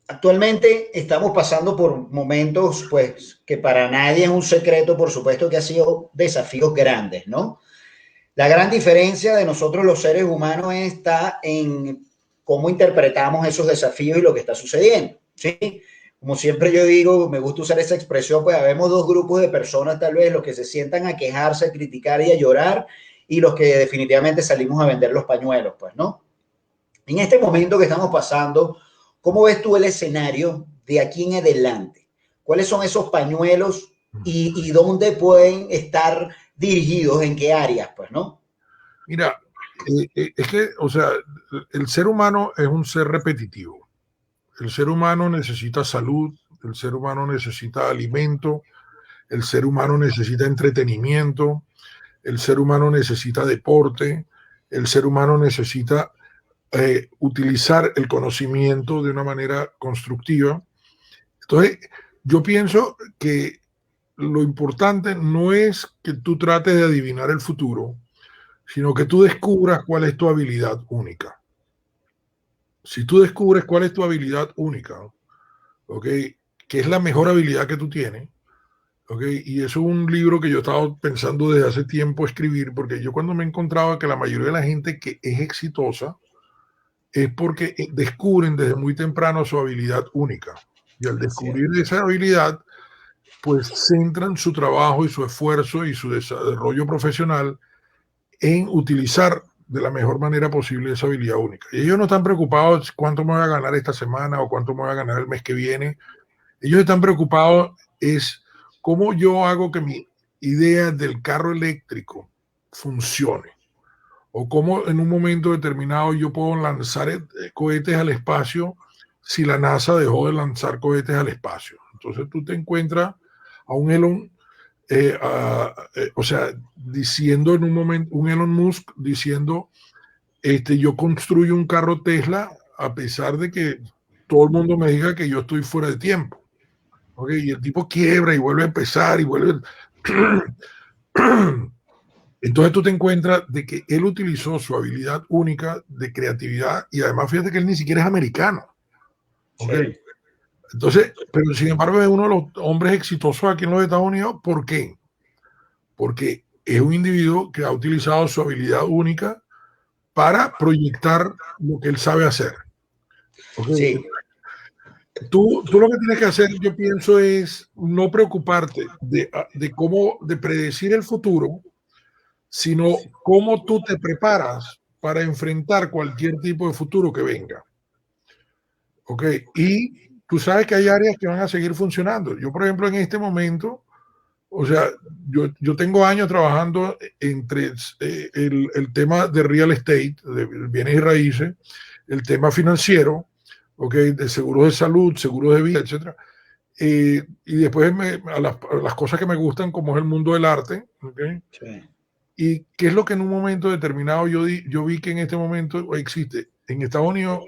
actualmente estamos pasando por momentos, pues, que para nadie es un secreto, por supuesto que ha sido desafíos grandes, ¿no? La gran diferencia de nosotros los seres humanos está en cómo interpretamos esos desafíos y lo que está sucediendo, ¿sí? Como siempre yo digo, me gusta usar esa expresión, pues habemos dos grupos de personas, tal vez los que se sientan a quejarse, a criticar y a llorar, y los que definitivamente salimos a vender los pañuelos, pues, ¿no? En este momento que estamos pasando, ¿cómo ves tú el escenario de aquí en adelante? ¿Cuáles son esos pañuelos y dónde pueden estar dirigidos, en qué áreas, pues, ¿no? Mira, es que, o sea, el ser humano es un ser repetitivo. El ser humano necesita salud, el ser humano necesita alimento, el ser humano necesita entretenimiento, el ser humano necesita deporte, el ser humano necesita utilizar el conocimiento de una manera constructiva. Entonces, yo pienso que lo importante no es que tú trates de adivinar el futuro, sino que tú descubras cuál es tu habilidad única. Si tú descubres cuál es tu habilidad única, ¿ok? Que es la mejor habilidad que tú tienes, ¿ok? Y eso es un libro que yo he estado pensando desde hace tiempo escribir, porque yo cuando me he encontrado que la mayoría de la gente que es exitosa es porque descubren desde muy temprano su habilidad única. Y al descubrir esa habilidad, pues centran su trabajo y su esfuerzo y su desarrollo profesional en utilizar de la mejor manera posible esa habilidad única. Y ellos no están preocupados cuánto me voy a ganar esta semana o cuánto me voy a ganar el mes que viene. Ellos están preocupados es cómo yo hago que mi idea del carro eléctrico funcione. O cómo en un momento determinado yo puedo lanzar cohetes al espacio si la NASA dejó de lanzar cohetes al espacio. Entonces tú te encuentras a un Elon, o sea, diciendo en un momento, un Elon Musk diciendo, yo construyo un carro Tesla a pesar de que todo el mundo me diga que yo estoy fuera de tiempo. ¿Okay? Y el tipo quiebra y vuelve a empezar y vuelve. Entonces tú te encuentras de que él utilizó su habilidad única de creatividad y además fíjate que él ni siquiera es americano. ¿Okay? Sí. Entonces, pero sin embargo es uno de los hombres exitosos aquí en los Estados Unidos. ¿Por qué? Porque es un individuo que ha utilizado su habilidad única para proyectar lo que él sabe hacer. ¿Okay? Sí. Tú lo que tienes que hacer, yo pienso, es no preocuparte de predecir el futuro, sino cómo tú te preparas para enfrentar cualquier tipo de futuro que venga. ¿Ok? Y tú sabes que hay áreas que van a seguir funcionando. Yo, por ejemplo, en este momento, o sea, yo tengo años trabajando entre el tema de real estate, de bienes y raíces, el tema financiero, ¿ok? De seguros de salud, seguros de vida, etcétera. Y después a las cosas que me gustan, como es el mundo del arte, ¿okay? Sí. Y qué es lo que en un momento determinado yo vi que en este momento existe. En Estados Unidos,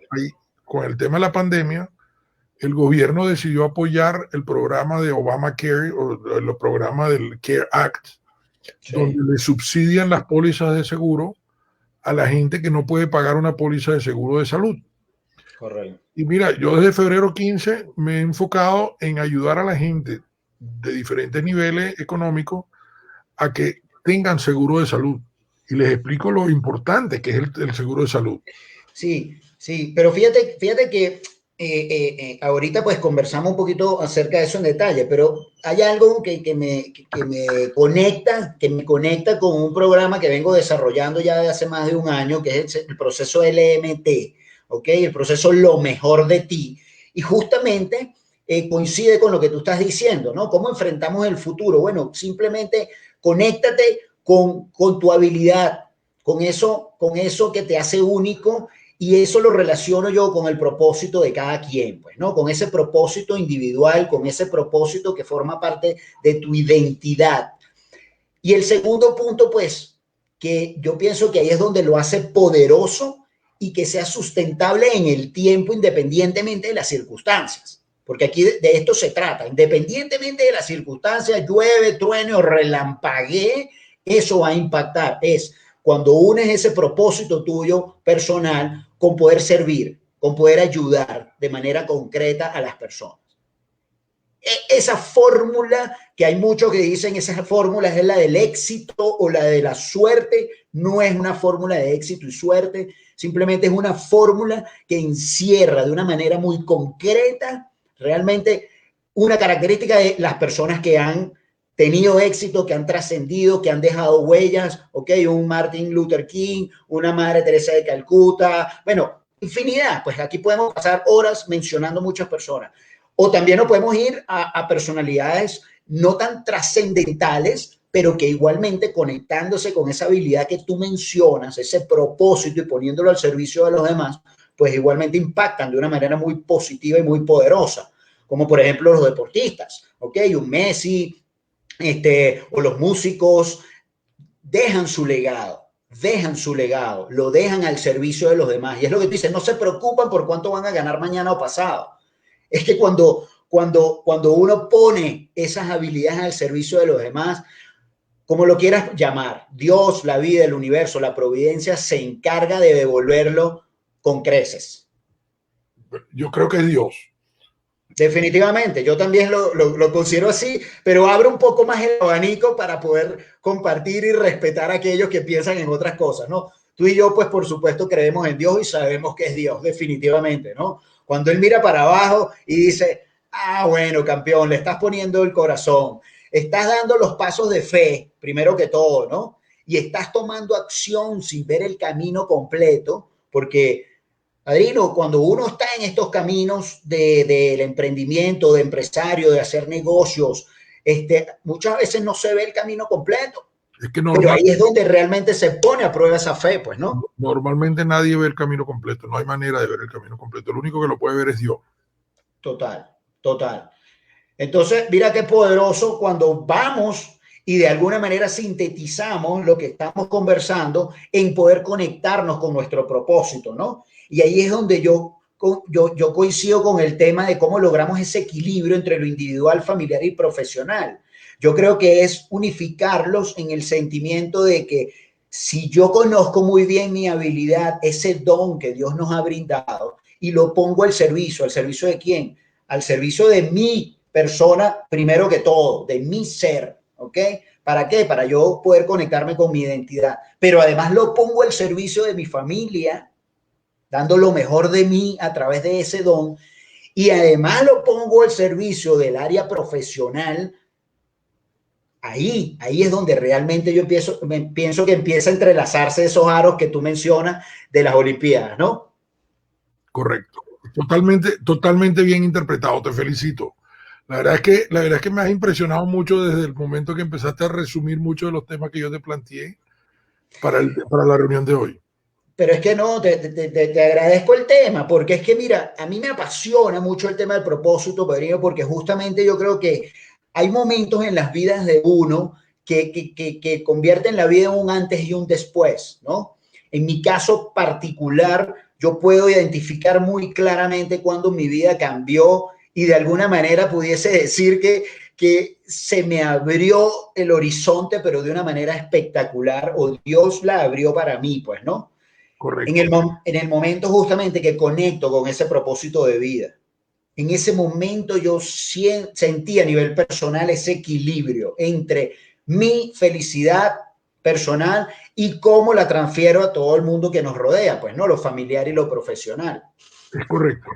con el tema de la pandemia, el gobierno decidió apoyar el programa de Obamacare o el programa del CARE Act, sí, donde le subsidian las pólizas de seguro a la gente que no puede pagar una póliza de seguro de salud. Correcto. Y mira, yo desde febrero 15 me he enfocado en ayudar a la gente de diferentes niveles económicos a que tengan seguro de salud. Y les explico lo importante que es el seguro de salud. Sí, sí, pero fíjate que ahorita pues conversamos un poquito acerca de eso en detalle, pero hay algo que me conecta con un programa que vengo desarrollando ya de hace más de un año, que es el proceso LMT, ¿ok? El proceso Lo Mejor de Ti. Y justamente coincide con lo que tú estás diciendo, ¿no? ¿Cómo enfrentamos el futuro? Bueno, simplemente conéctate con tu habilidad, con eso que te hace único, y eso lo relaciono yo con el propósito de cada quien, pues, ¿no? Con ese propósito individual, con ese propósito que forma parte de tu identidad. Y el segundo punto, pues, que yo pienso que ahí es donde lo hace poderoso y que sea sustentable en el tiempo, independientemente de las circunstancias. Porque aquí de esto se trata, independientemente de las circunstancias, llueve, truene o relampaguee, eso va a impactar. Es cuando unes ese propósito tuyo personal con poder servir, con poder ayudar de manera concreta a las personas. Esa fórmula que hay muchos que dicen, esa fórmula es la del éxito o la de la suerte, no es una fórmula de éxito y suerte, simplemente es una fórmula que encierra de una manera muy concreta realmente una característica de las personas que han tenido éxito, que han trascendido, que han dejado huellas, ¿ok? Un Martin Luther King, una Madre Teresa de Calcuta, bueno, infinidad, pues aquí podemos pasar horas mencionando muchas personas. O también nos podemos ir a personalidades no tan trascendentales, pero que igualmente conectándose con esa habilidad que tú mencionas, ese propósito y poniéndolo al servicio de los demás, pues igualmente impactan de una manera muy positiva y muy poderosa, como por ejemplo los deportistas, ¿ok? Un Messi, o los músicos dejan su legado, lo dejan al servicio de los demás. Y es lo que tú dices, no se preocupan por cuánto van a ganar mañana o pasado. Es que cuando uno pone esas habilidades al servicio de los demás, como lo quieras llamar, Dios, la vida, el universo, la providencia, se encarga de devolverlo con creces. Yo creo que es Dios. Definitivamente, yo también lo considero así, pero abre un poco más el abanico para poder compartir y respetar a aquellos que piensan en otras cosas, ¿no? Tú y yo, pues por supuesto, creemos en Dios y sabemos que es Dios, definitivamente, ¿no? Cuando Él mira para abajo y dice, ah, bueno, campeón, le estás poniendo el corazón, estás dando los pasos de fe, primero que todo, ¿no? Y estás tomando acción sin ver el camino completo, porque Padrino, cuando uno está en estos caminos del emprendimiento, de empresario, de hacer negocios, muchas veces no se ve el camino completo. Es que Pero ahí es donde realmente se pone a prueba esa fe, pues, ¿no? Normalmente nadie ve el camino completo, no hay manera de ver el camino completo. Lo único que lo puede ver es Dios. Total, total. Entonces, mira qué poderoso cuando vamos y de alguna manera sintetizamos lo que estamos conversando en poder conectarnos con nuestro propósito, ¿no? Y ahí es donde yo coincido con el tema de cómo logramos ese equilibrio entre lo individual, familiar y profesional. Yo creo que es unificarlos en el sentimiento de que si yo conozco muy bien mi habilidad, ese don que Dios nos ha brindado, y lo pongo ¿al servicio de quién? Al servicio de mi persona, primero que todo, de mi ser, ¿ok? ¿Para qué? Para yo poder conectarme con mi identidad. Pero además lo pongo al servicio de mi familia, dando lo mejor de mí a través de ese don. Y además lo pongo al servicio del área profesional. Ahí es donde realmente yo pienso que empieza a entrelazarse esos aros que tú mencionas de las Olimpiadas, ¿no? Correcto. Totalmente bien interpretado. Te felicito. La verdad es que me has impresionado mucho desde el momento que empezaste a resumir muchos de los temas que yo te planteé para la reunión de hoy. Pero es que no, te agradezco el tema, porque es que mira, a mí me apasiona mucho el tema del propósito, Pedro, porque justamente yo creo que hay momentos en las vidas de uno que convierten la vida en un antes y un después, ¿no? En mi caso particular, yo puedo identificar muy claramente cuando mi vida cambió y de alguna manera pudiese decir que se me abrió el horizonte, pero de una manera espectacular, o Dios la abrió para mí, pues, ¿no? Correcto. En el momento justamente que conecto con ese propósito de vida. En ese momento yo sentí a nivel personal ese equilibrio entre mi felicidad personal y cómo la transfiero a todo el mundo que nos rodea, pues, ¿no? Lo familiar y lo profesional. Es correcto.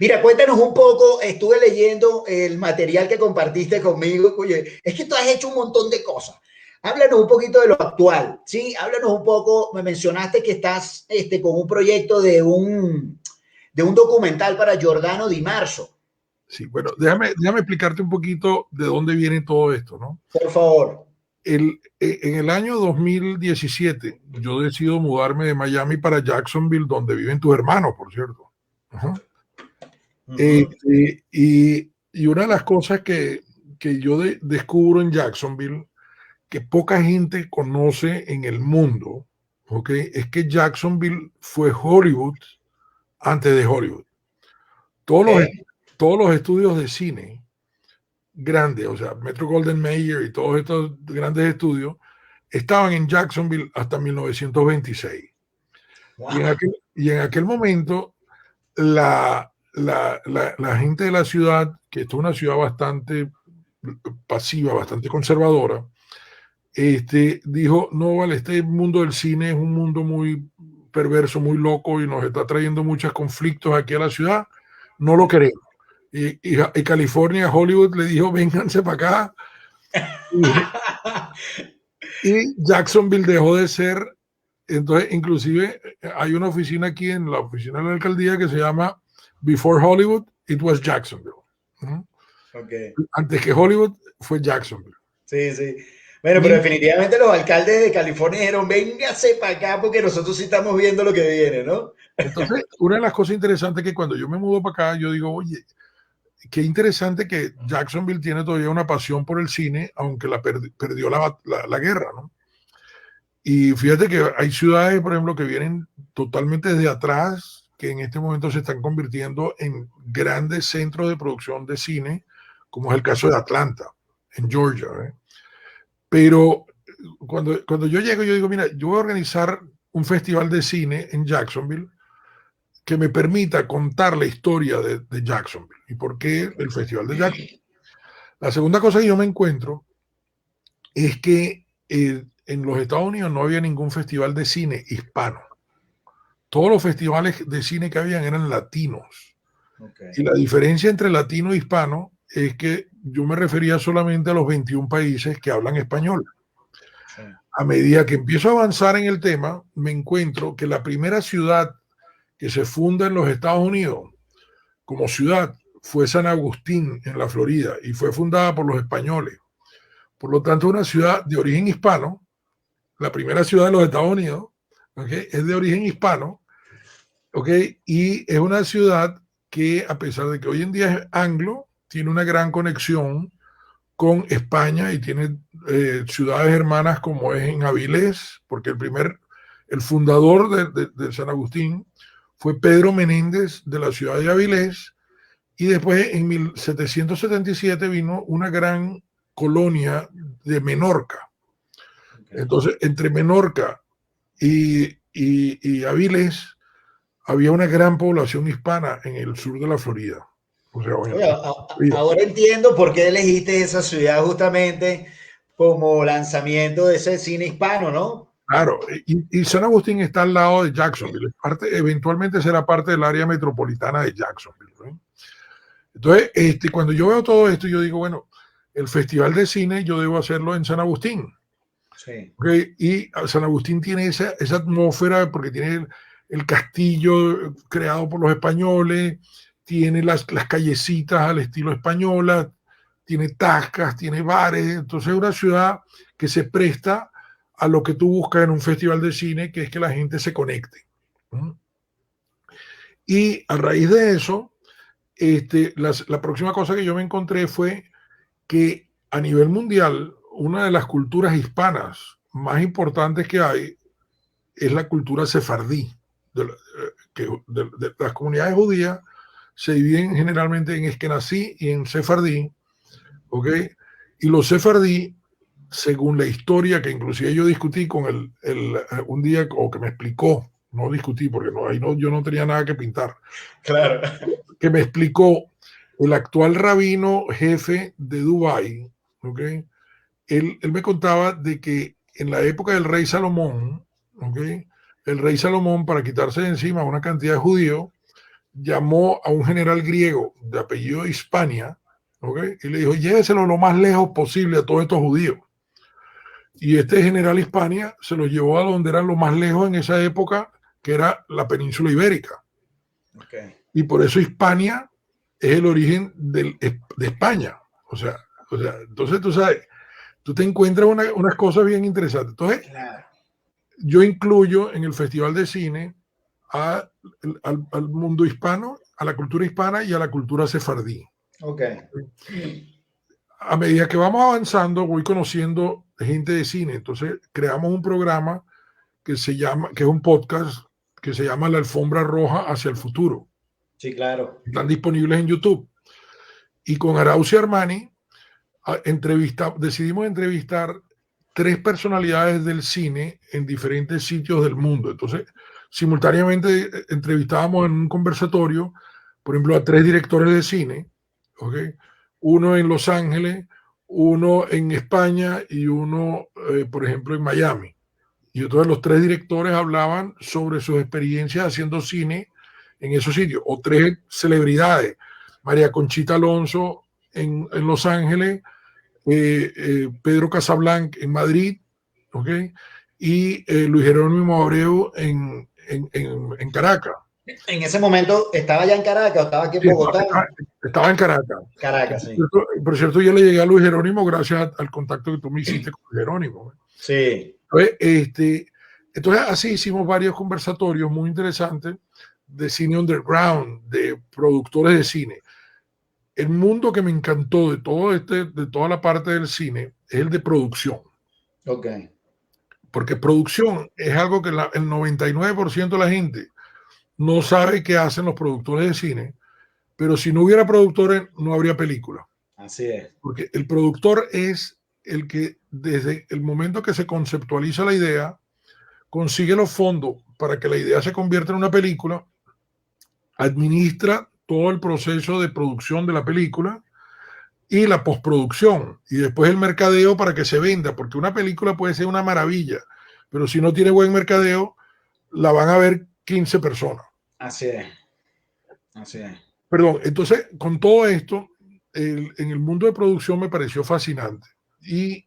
Mira, cuéntanos un poco, estuve leyendo el material que compartiste conmigo. Oye, es que tú has hecho un montón de cosas. Háblanos un poquito de lo actual, ¿sí? Háblanos un poco, me mencionaste que estás con un proyecto de un documental para Giordano Di Marzo. Sí, bueno, déjame explicarte un poquito de dónde viene todo esto, ¿no? Por favor. En el año 2017, yo decido mudarme de Miami para Jacksonville, donde viven tus hermanos, por cierto. Ajá. Y una de las cosas que yo descubro en Jacksonville, que poca gente conoce en el mundo, ¿okay? Es que Jacksonville fue Hollywood antes de Hollywood. Todos los estudios de cine grandes, o sea, Metro Golden Mayer y todos estos grandes estudios, estaban en Jacksonville hasta 1926. Wow. Y en aquel momento la gente de la ciudad, que esto es una ciudad bastante pasiva, bastante conservadora, dijo, no, vale, este mundo del cine es un mundo muy perverso, muy loco y nos está trayendo muchos conflictos aquí a la ciudad, no lo queremos. Y California, Hollywood le dijo, vénganse para acá. Y Jacksonville dejó de ser, entonces inclusive hay una oficina aquí en la oficina de la alcaldía que se llama Before Hollywood, it was Jacksonville. ¿No? Okay. Antes que Hollywood fue Jacksonville. Sí, sí. Bueno, pero Y definitivamente los alcaldes de California dijeron, véngase para acá porque nosotros sí estamos viendo lo que viene, ¿no? entonces, una de las cosas interesantes que cuando yo me mudo para acá, yo digo, oye, qué interesante que Jacksonville tiene todavía una pasión por el cine, aunque perdió la guerra, ¿no? Y fíjate que hay ciudades, por ejemplo, que vienen totalmente desde atrás, que en este momento se están convirtiendo en grandes centros de producción de cine, como es el caso de Atlanta, en Georgia. ¿Eh? Pero cuando yo llego, yo digo, mira, yo voy a organizar un festival de cine en Jacksonville que me permita contar la historia de Jacksonville y por qué el festival de Jacksonville. La segunda cosa que yo me encuentro es que en los Estados Unidos no había ningún festival de cine hispano. Todos los festivales de cine que habían eran latinos. Okay. Y la diferencia entre latino e hispano es que yo me refería solamente a los 21 países que hablan español. Sí. A medida que empiezo a avanzar en el tema, me encuentro que la primera ciudad que se funda en los Estados Unidos como ciudad fue San Agustín, en la Florida, y fue fundada por los españoles. Por lo tanto, una ciudad de origen hispano, la primera ciudad de los Estados Unidos, ¿okay? Es de origen hispano, ¿okay? Y es una ciudad que, a pesar de que hoy en día es anglo, tiene una gran conexión con España y tiene ciudades hermanas como es en Avilés, porque el fundador de San Agustín fue Pedro Menéndez de la ciudad de Avilés, y después en 1777 vino una gran colonia de Menorca. Okay. Entonces, entre Menorca y Avilés había una gran población hispana en el sur de la Florida. O sea, oye, ahora entiendo por qué elegiste esa ciudad justamente como lanzamiento de ese cine hispano, ¿no? Claro, y San Agustín está al lado de Jacksonville. Eventualmente será parte del área metropolitana de Jacksonville. ¿no? Entonces, cuando yo veo todo esto, yo digo, bueno, el festival de cine yo debo hacerlo en San Agustín. Sí. ¿Okay? Y San Agustín tiene esa atmósfera porque tiene el castillo creado por los españoles, tiene las callecitas al estilo española, tiene tascas, tiene bares. Entonces es una ciudad que se presta a lo que tú buscas en un festival de cine, que es que la gente se conecte. ¿Mm? Y a raíz de eso, la próxima cosa que yo me encontré fue que a nivel mundial, una de las culturas hispanas más importantes que hay es la cultura sefardí. De las comunidades judías se dividen generalmente en eskenazí y en sefardí, ¿ok? Y los sefardí, según la historia que inclusive yo discutí con un día, o que me explicó, no discutí porque yo no tenía nada que pintar. Claro. Que me explicó el actual rabino jefe de Dubái, ¿okay? Él me contaba de que en la época del rey Salomón, ¿okay? El rey Salomón, para quitarse de encima una cantidad de judíos, llamó a un general griego de apellido Hispania, ¿okay? Y le dijo, lléveselo lo más lejos posible a todos estos judíos. Y este general Hispania se los llevó a donde era lo más lejos en esa época, que era la península ibérica. Okay. Y por eso Hispania es el origen de España. O sea, entonces tú sabes, tú te encuentras unas cosas bien interesantes. Entonces, claro, yo incluyo en el Festival de Cine al mundo hispano, a la cultura hispana y a la cultura sefardí. Okay. A medida que vamos avanzando, voy conociendo gente de cine. Entonces, creamos un programa que es un podcast que se llama La Alfombra Roja hacia el Futuro. Sí, claro. Están disponibles en YouTube. Y con Arauzi Armani decidimos entrevistar 3 personalidades del cine en diferentes sitios del mundo. Entonces, simultáneamente entrevistábamos en un conversatorio, por ejemplo, a 3 directores de cine, ¿okay? Uno en Los Ángeles, uno en España y uno, por ejemplo, en Miami. Y entonces los 3 directores hablaban sobre sus experiencias haciendo cine en esos sitios. O 3 celebridades, María Conchita Alonso en Los Ángeles, Pedro Casablanca en Madrid, ¿okay? Y Luis Jerónimo Abreu en Caracas. En ese momento, ¿estaba ya en Caracas o estaba aquí en Sí, Bogotá? estaba en Caracas. Caracas, sí. Por cierto, yo le llegué a Luis Jerónimo gracias al contacto que tú me hiciste con Luis Jerónimo. Sí. Entonces, así hicimos varios conversatorios muy interesantes de cine underground, de productores de cine. El mundo que me encantó de toda la parte del cine es el de producción. Ok. Porque producción es algo que el 99% de la gente no sabe qué hacen los productores de cine, pero si no hubiera productores no habría película. Así es. Porque el productor es el que desde el momento que se conceptualiza la idea, consigue los fondos para que la idea se convierta en una película, administra todo el proceso de producción de la película y la postproducción y después el mercadeo para que se venda, porque una película puede ser una maravilla, pero si no tiene buen mercadeo, la van a ver 15 personas. Así es. Así es. Perdón, entonces con todo esto, en el mundo de producción me pareció fascinante y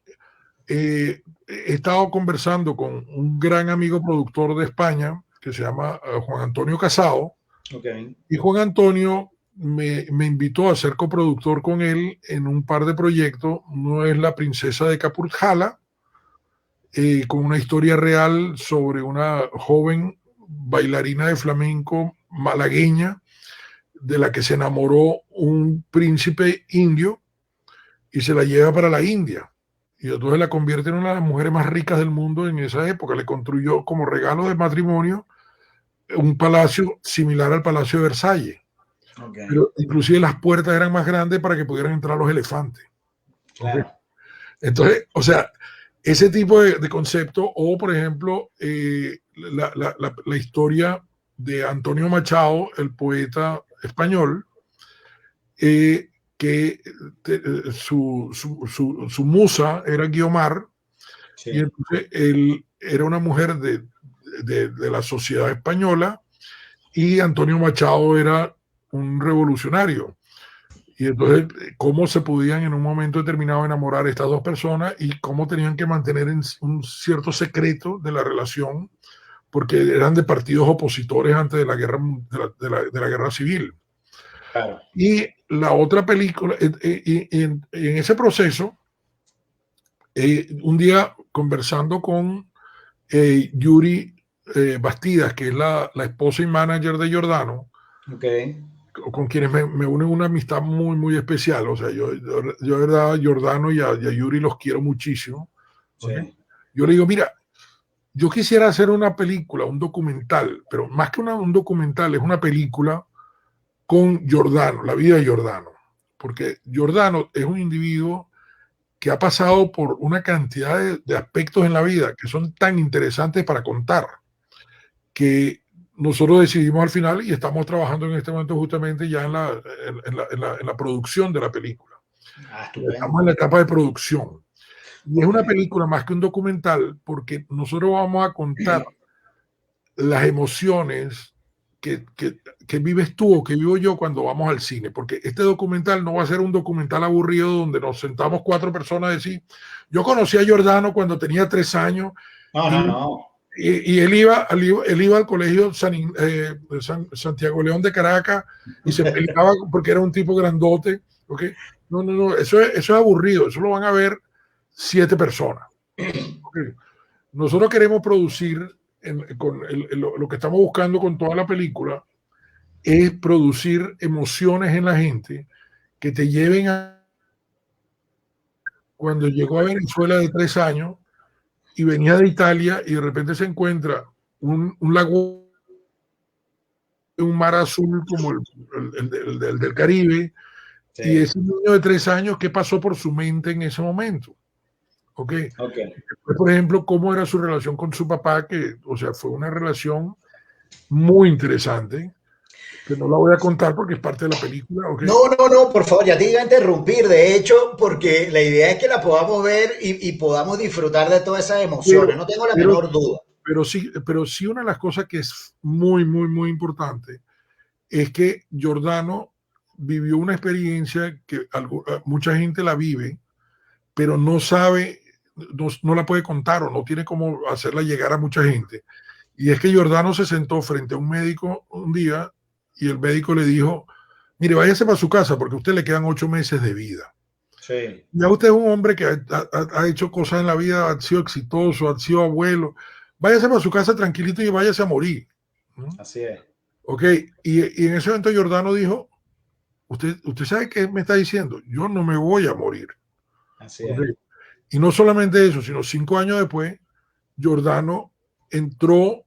he estado conversando con un gran amigo productor de España que se llama Juan Antonio Casado. Okay. Y Juan Antonio me invitó a ser coproductor con él en un par de proyectos. Uno es La Princesa de Capurjala, con una historia real sobre una joven bailarina de flamenco malagueña de la que se enamoró un príncipe indio y se la lleva para la India. Y entonces la convierte en una de las mujeres más ricas del mundo en esa época. Le construyó como regalo de matrimonio un palacio similar al Palacio de Versalles. Okay. Pero inclusive las puertas eran más grandes para que pudieran entrar los elefantes. Claro. Okay. Entonces, o sea, ese tipo de concepto, o por ejemplo, la historia de Antonio Machado, el poeta español, que su musa era Guiomar, sí. Y entonces él era una mujer de la sociedad española y Antonio Machado era un revolucionario. Y entonces, cómo se podían en un momento determinado enamorar estas dos personas y cómo tenían que mantener un cierto secreto de la relación, porque eran de partidos opositores antes de la guerra, de la guerra civil. Claro. Y la otra película, en ese proceso, un día conversando con Yuri Bastidas, que es la esposa y manager de Giordano, okay. Con quienes me une una amistad muy, muy especial. O sea, yo de verdad a Giordano y a Yuri los quiero muchísimo. ¿Okay? Sí. Yo le digo, mira, yo quisiera hacer una película, un documental, pero más que un documental, es una película con Giordano, la vida de Giordano. Porque Giordano es un individuo que ha pasado por una cantidad de aspectos en la vida que son tan interesantes para contar, que nosotros decidimos al final y estamos trabajando en este momento justamente ya en la producción de la película. Estamos en la etapa de producción. Y es una película más que un documental porque nosotros vamos a contar las emociones que vives tú o que vivo yo cuando vamos al cine, porque este documental no va a ser un documental aburrido donde nos sentamos 4 personas a decir, yo conocí a Giordano cuando tenía 3 años. No. Y él iba al colegio Santiago León de Caracas y se peleaba porque era un tipo grandote. ¿Okay? No, eso es aburrido, eso lo van a ver 7 personas. ¿Okay? Nosotros queremos producir, lo que estamos buscando con toda la película es producir emociones en la gente que te lleven a cuando llegó a Venezuela de 3 años y venía de Italia y de repente se encuentra un lago, un mar azul como el del Caribe, sí. Y ese niño de 3 años, ¿qué pasó por su mente en ese momento? Okay. Por ejemplo, cómo era su relación con su papá, que, o sea, fue una relación muy interesante, que no la voy a contar porque es parte de la película, ¿ok? No, por favor, ya te iba a interrumpir, de hecho, porque la idea es que la podamos ver y podamos disfrutar de todas esas emociones, Pero, no tengo la pero, menor duda. pero sí una de las cosas que es muy, muy, muy importante es que Giordano vivió una experiencia que mucha gente la vive, pero no sabe, no la puede contar o no tiene cómo hacerla llegar a mucha gente. Y es que Giordano se sentó frente a un médico un día y el médico le dijo, mire, váyase para su casa porque a usted le quedan 8 meses de vida. Sí, Ya usted es un hombre que ha hecho cosas en la vida, ha sido exitoso, ha sido abuelo. Váyase para su casa tranquilito y váyase a morir, ¿no? así es, Ok, y en ese momento Giordano dijo, usted sabe qué me está diciendo, yo no me voy a morir. así es. Okay. Y no solamente eso, sino 5 años después, Giordano entró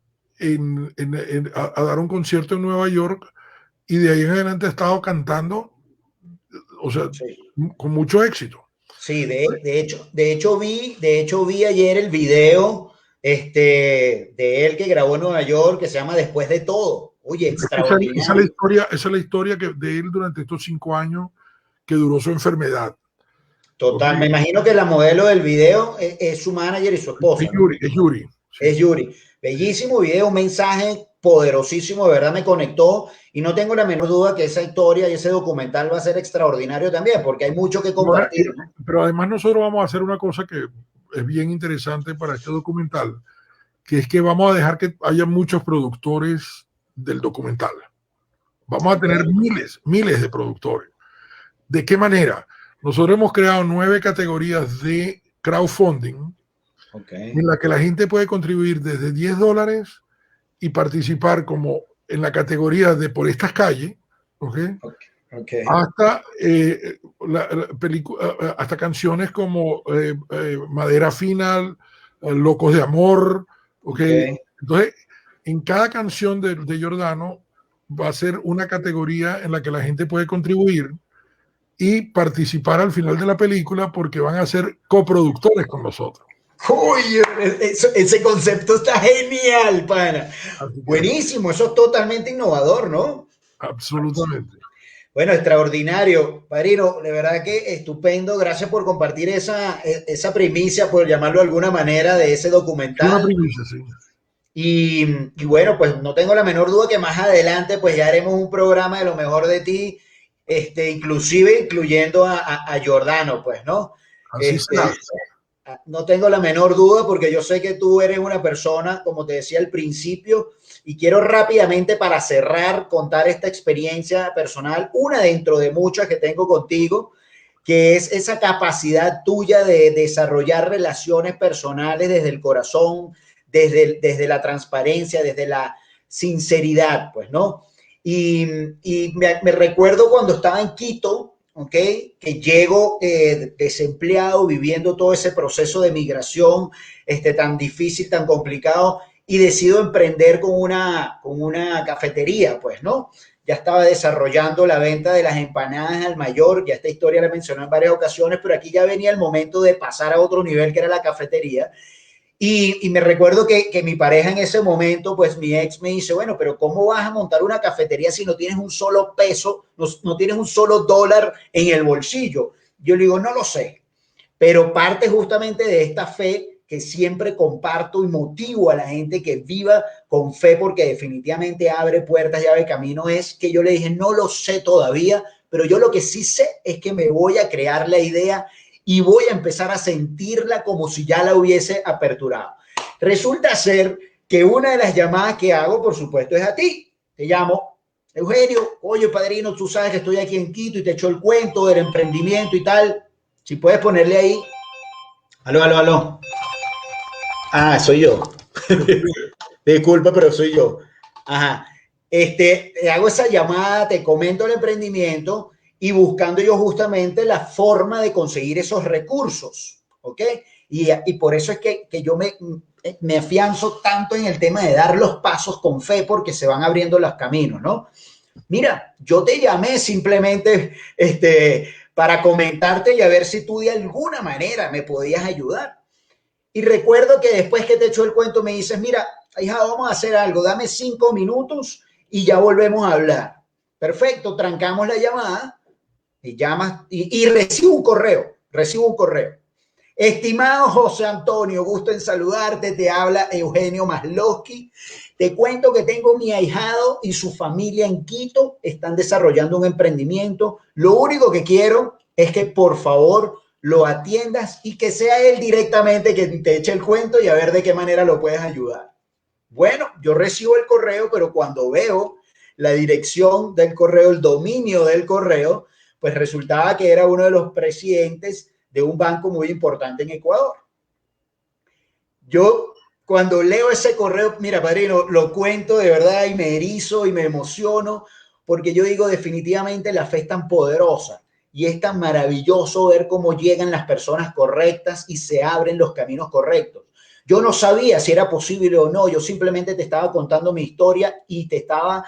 a dar un concierto en Nueva York y de ahí en adelante ha estado cantando, o sea, Sí. con mucho éxito. Sí, de hecho vi ayer el video de él que grabó en Nueva York que se llama Después de todo. Oye, extraordinario. Esa es la historia de él durante estos 5 años que duró su enfermedad. Total, Okay. me imagino que la modelo del video es su manager y su esposa, ¿no? Es Yuri, sí. Es Yuri. Bellísimo video, un mensaje poderosísimo, de verdad me conectó y no tengo la menor duda que esa historia y ese documental va a ser extraordinario también, porque hay mucho que compartir, ¿no? Pero además nosotros vamos a hacer una cosa que es bien interesante para este documental, que es que vamos a dejar que haya muchos productores del documental. Vamos a tener Okay. miles de productores. ¿De qué manera? Nosotros hemos creado 9 categorías de crowdfunding Okay. en la que la gente puede contribuir desde $10 y participar como en la categoría de por estas calles, ¿okay? Okay. Hasta, hasta canciones como Madera Final, Locos de Amor, ¿okay? Okay. Entonces, en cada canción de Giordano va a ser una categoría en la que la gente puede contribuir y participar al final de la película porque van a ser coproductores con nosotros. Uy, ese concepto está genial, pana. Así que, Buenísimo, eso es totalmente innovador, ¿no? absolutamente. Bueno, extraordinario, Padrino, de verdad que estupendo. Gracias por compartir esa primicia, por llamarlo de alguna manera, de ese Es una documental. primicia, sí. Y bueno, pues no tengo la menor duda que más adelante pues ya haremos un programa de lo mejor de ti, inclusive incluyendo a Giordano, pues, ¿no? Así será. Este, no tengo la menor duda porque yo sé que tú eres una persona, como te decía al principio, y quiero rápidamente para cerrar contar esta experiencia personal, una dentro de muchas que tengo contigo, que es esa capacidad tuya de desarrollar relaciones personales desde el corazón, desde la transparencia, desde la sinceridad, pues, ¿no? Y me recuerdo cuando estaba en Quito, ¿ok? Que llego desempleado, viviendo todo ese proceso de migración tan difícil, tan complicado, y decido emprender con una cafetería, pues, ¿no? Ya estaba desarrollando la venta de las empanadas al mayor, ya esta historia la mencioné en varias ocasiones, pero aquí ya venía el momento de pasar a otro nivel que era la cafetería. Y me recuerdo que mi pareja en ese momento, pues mi ex me dice, bueno, pero ¿cómo vas a montar una cafetería si no tienes un solo peso, no tienes un solo dólar en el bolsillo? Yo le digo, no lo sé, pero parte justamente de esta fe que siempre comparto y motivo a la gente que viva con fe porque definitivamente abre puertas y abre camino, es que yo le dije, no lo sé todavía, pero yo lo que sí sé es que me voy a crear la idea y voy a empezar a sentirla como si ya la hubiese aperturado. Resulta ser que una de las llamadas que hago, por supuesto, es a ti. Te llamo, Eugenio, oye, padrino, tú sabes que estoy aquí en Quito y te echo el cuento del emprendimiento y tal. Si puedes ponerle ahí. Aló, aló, aló. Ah, soy yo. Disculpa, pero soy yo. Ajá. Te hago esa llamada, te comento el emprendimiento y buscando yo justamente la forma de conseguir esos recursos, ¿ok? Y por eso es que yo me afianzo tanto en el tema de dar los pasos con fe porque se van abriendo los caminos, ¿no? Mira, yo te llamé simplemente para comentarte y a ver si tú de alguna manera me podías ayudar. Y recuerdo que después que te echó el cuento me dices, mira, hija, vamos a hacer algo, dame 5 minutos y ya volvemos a hablar. Perfecto, trancamos la llamada y llamas y recibo un correo. Estimado José Antonio, gusto en saludarte, te habla Eugenio Maslowski. Te cuento que tengo mi ahijado y su familia en Quito, están desarrollando un emprendimiento. Lo único que quiero es que por favor lo atiendas y que sea él directamente quien te eche el cuento y a ver de qué manera lo puedes ayudar. Bueno, yo recibo el correo, pero cuando veo la dirección del correo, el dominio del correo, pues resultaba que era uno de los presidentes de un banco muy importante en Ecuador. Yo cuando leo ese correo, mira, padrino, lo cuento de verdad y me erizo y me emociono porque yo digo definitivamente la fe es tan poderosa y es tan maravilloso ver cómo llegan las personas correctas y se abren los caminos correctos. Yo no sabía si era posible o no, yo simplemente te estaba contando mi historia y te estaba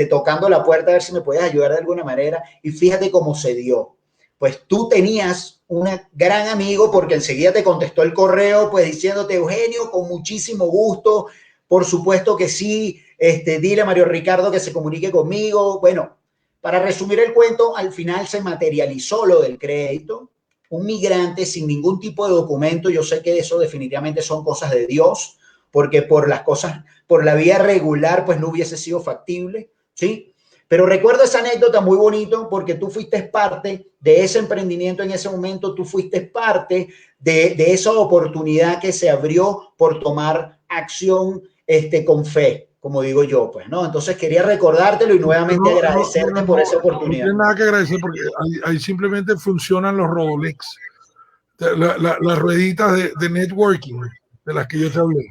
tocando la puerta a ver si me podías ayudar de alguna manera y fíjate cómo se dio. Pues tú tenías un gran amigo porque enseguida te contestó el correo, pues diciéndote, Eugenio, con muchísimo gusto, por supuesto que sí, dile a Mario Ricardo que se comunique conmigo. Bueno, para resumir el cuento, al final se materializó lo del crédito, un migrante sin ningún tipo de documento, yo sé que eso definitivamente son cosas de Dios, porque por las cosas, por la vía regular, pues no hubiese sido factible, ¿sí? Pero recuerdo esa anécdota muy bonito porque tú fuiste parte de ese emprendimiento en ese momento, tú fuiste parte de esa oportunidad que se abrió por tomar acción con fe, como digo yo, pues, ¿no? Entonces quería recordártelo y nuevamente agradecerte por esa oportunidad. No tiene nada que agradecer porque ahí simplemente funcionan los Rodolex, las rueditas de networking de las que yo te hablé.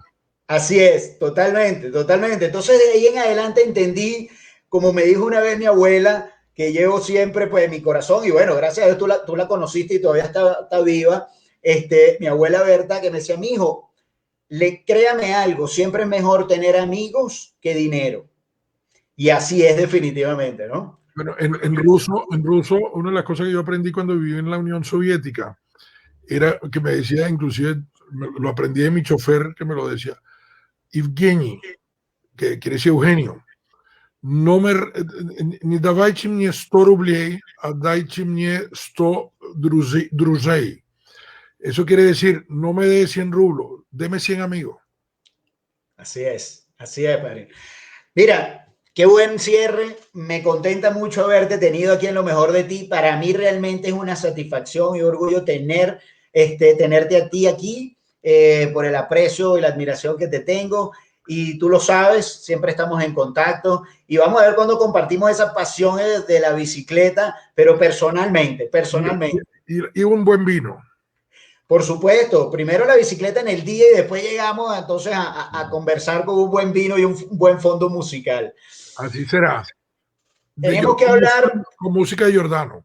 Así es, totalmente, totalmente. Entonces de ahí en adelante entendí, como me dijo una vez mi abuela, que llevo siempre pues en mi corazón, y bueno, gracias a Dios tú la conociste y todavía está viva, mi abuela Berta, que me decía, mi hijo, créame algo, siempre es mejor tener amigos que dinero. Y así es definitivamente, ¿no? Bueno, en ruso, una de las cosas que yo aprendí cuando viví en la Unión Soviética era que me decía, inclusive lo aprendí de mi chofer que me lo decía, Evgeny, que quiere decir Eugenio, не давайте мне 100 рублей, а дайте мне 100 друзей. Eso quiere decir, no me dé 100 rublos, deme 100 amigos. Así es, padre. Mira, qué buen cierre. Me contenta mucho haberte tenido aquí en Lo Mejor de Ti. Para mí realmente es una satisfacción y orgullo tenerte a ti aquí por el aprecio y la admiración que te tengo. Y tú lo sabes, siempre estamos en contacto y vamos a ver cuando compartimos esa pasión de la bicicleta, pero personalmente. Y un buen vino. Por supuesto, primero la bicicleta en el día y después llegamos entonces a conversar con un buen vino y un buen fondo musical. Así será. Tenemos que hablar con música de Giordano.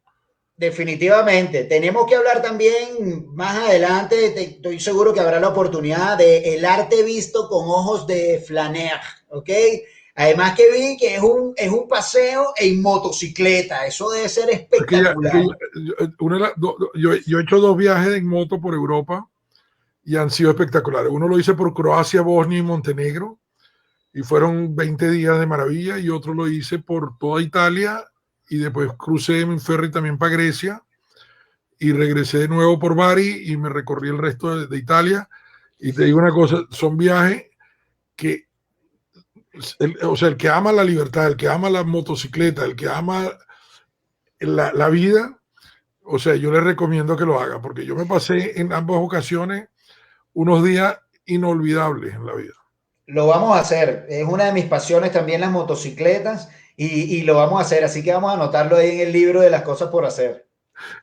Definitivamente. Tenemos que hablar también más adelante, estoy seguro que habrá la oportunidad de el arte visto con ojos de Flaner, ¿ok? Además que vi que es un paseo en motocicleta, eso debe ser espectacular. Yo he hecho 2 viajes en moto por Europa y han sido espectaculares. Uno lo hice por Croacia, Bosnia y Montenegro y fueron 20 días de maravilla, y otro lo hice por toda Italia y después crucé en ferry también para Grecia y regresé de nuevo por Bari y me recorrí el resto de Italia. Y te digo una cosa, son viajes que el que ama la libertad, el que ama la motocicleta, el que ama la vida, o sea, yo le recomiendo que lo haga, porque yo me pasé en ambas ocasiones unos días inolvidables en la vida. Lo vamos a hacer, es una de mis pasiones también las motocicletas y lo vamos a hacer, así que vamos a anotarlo ahí en el libro de las cosas por hacer.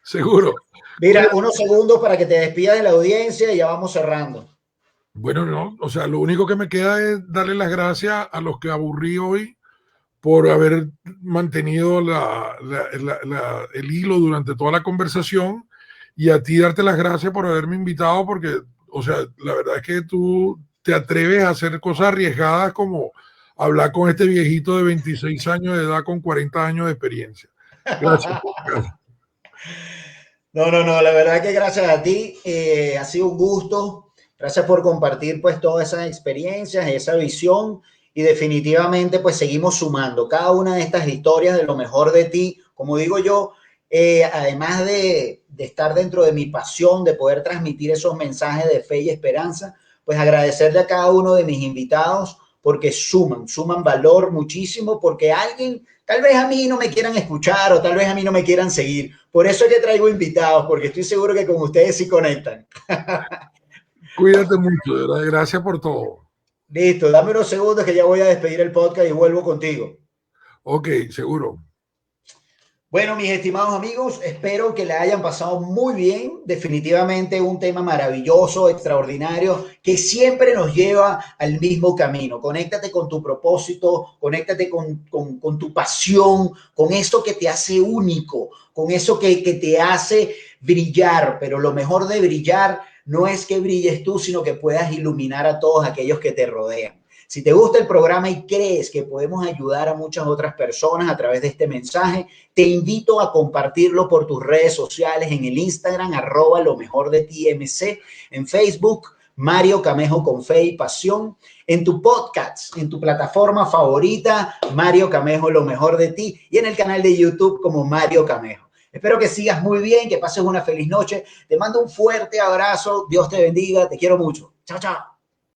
Seguro. Mira, unos segundos para que te despidas de la audiencia y ya vamos cerrando. Bueno, no, o sea, lo único que me queda es darle las gracias a los que aburrí hoy por haber mantenido el hilo durante toda la conversación, y a ti darte las gracias por haberme invitado, porque, o sea, la verdad es que tú te atreves a hacer cosas arriesgadas como hablar con este viejito de 26 años de edad con 40 años de experiencia. Gracias. No, la verdad que gracias a ti ha sido un gusto. Gracias por compartir pues todas esas experiencias, esa visión y definitivamente pues seguimos sumando cada una de estas historias de lo mejor de ti. Como digo yo, además de estar dentro de mi pasión, de poder transmitir esos mensajes de fe y esperanza, pues agradecerle a cada uno de mis invitados porque suman valor muchísimo, porque alguien, tal vez a mí no me quieran escuchar o tal vez a mí no me quieran seguir. Por eso es que traigo invitados, porque estoy seguro que con ustedes sí conectan. Cuídate mucho, de verdad. Gracias por todo. Listo, dame unos segundos que ya voy a despedir el podcast y vuelvo contigo. Ok, seguro. Bueno, mis estimados amigos, espero que le hayan pasado muy bien. Definitivamente un tema maravilloso, extraordinario, que siempre nos lleva al mismo camino. Conéctate con tu propósito, conéctate con tu pasión, con eso que te hace único, con eso que te hace brillar. Pero lo mejor de brillar no es que brilles tú, sino que puedas iluminar a todos aquellos que te rodean. Si te gusta el programa y crees que podemos ayudar a muchas otras personas a través de este mensaje, te invito a compartirlo por tus redes sociales en el Instagram, @lo mejor de ti MC, en Facebook, Mario Camejo con Fe y Pasión, en tu podcast, en tu plataforma favorita, Mario Camejo, lo mejor de ti, y en el canal de YouTube como Mario Camejo. Espero que sigas muy bien, que pases una feliz noche. Te mando un fuerte abrazo. Dios te bendiga. Te quiero mucho. Chao, chao.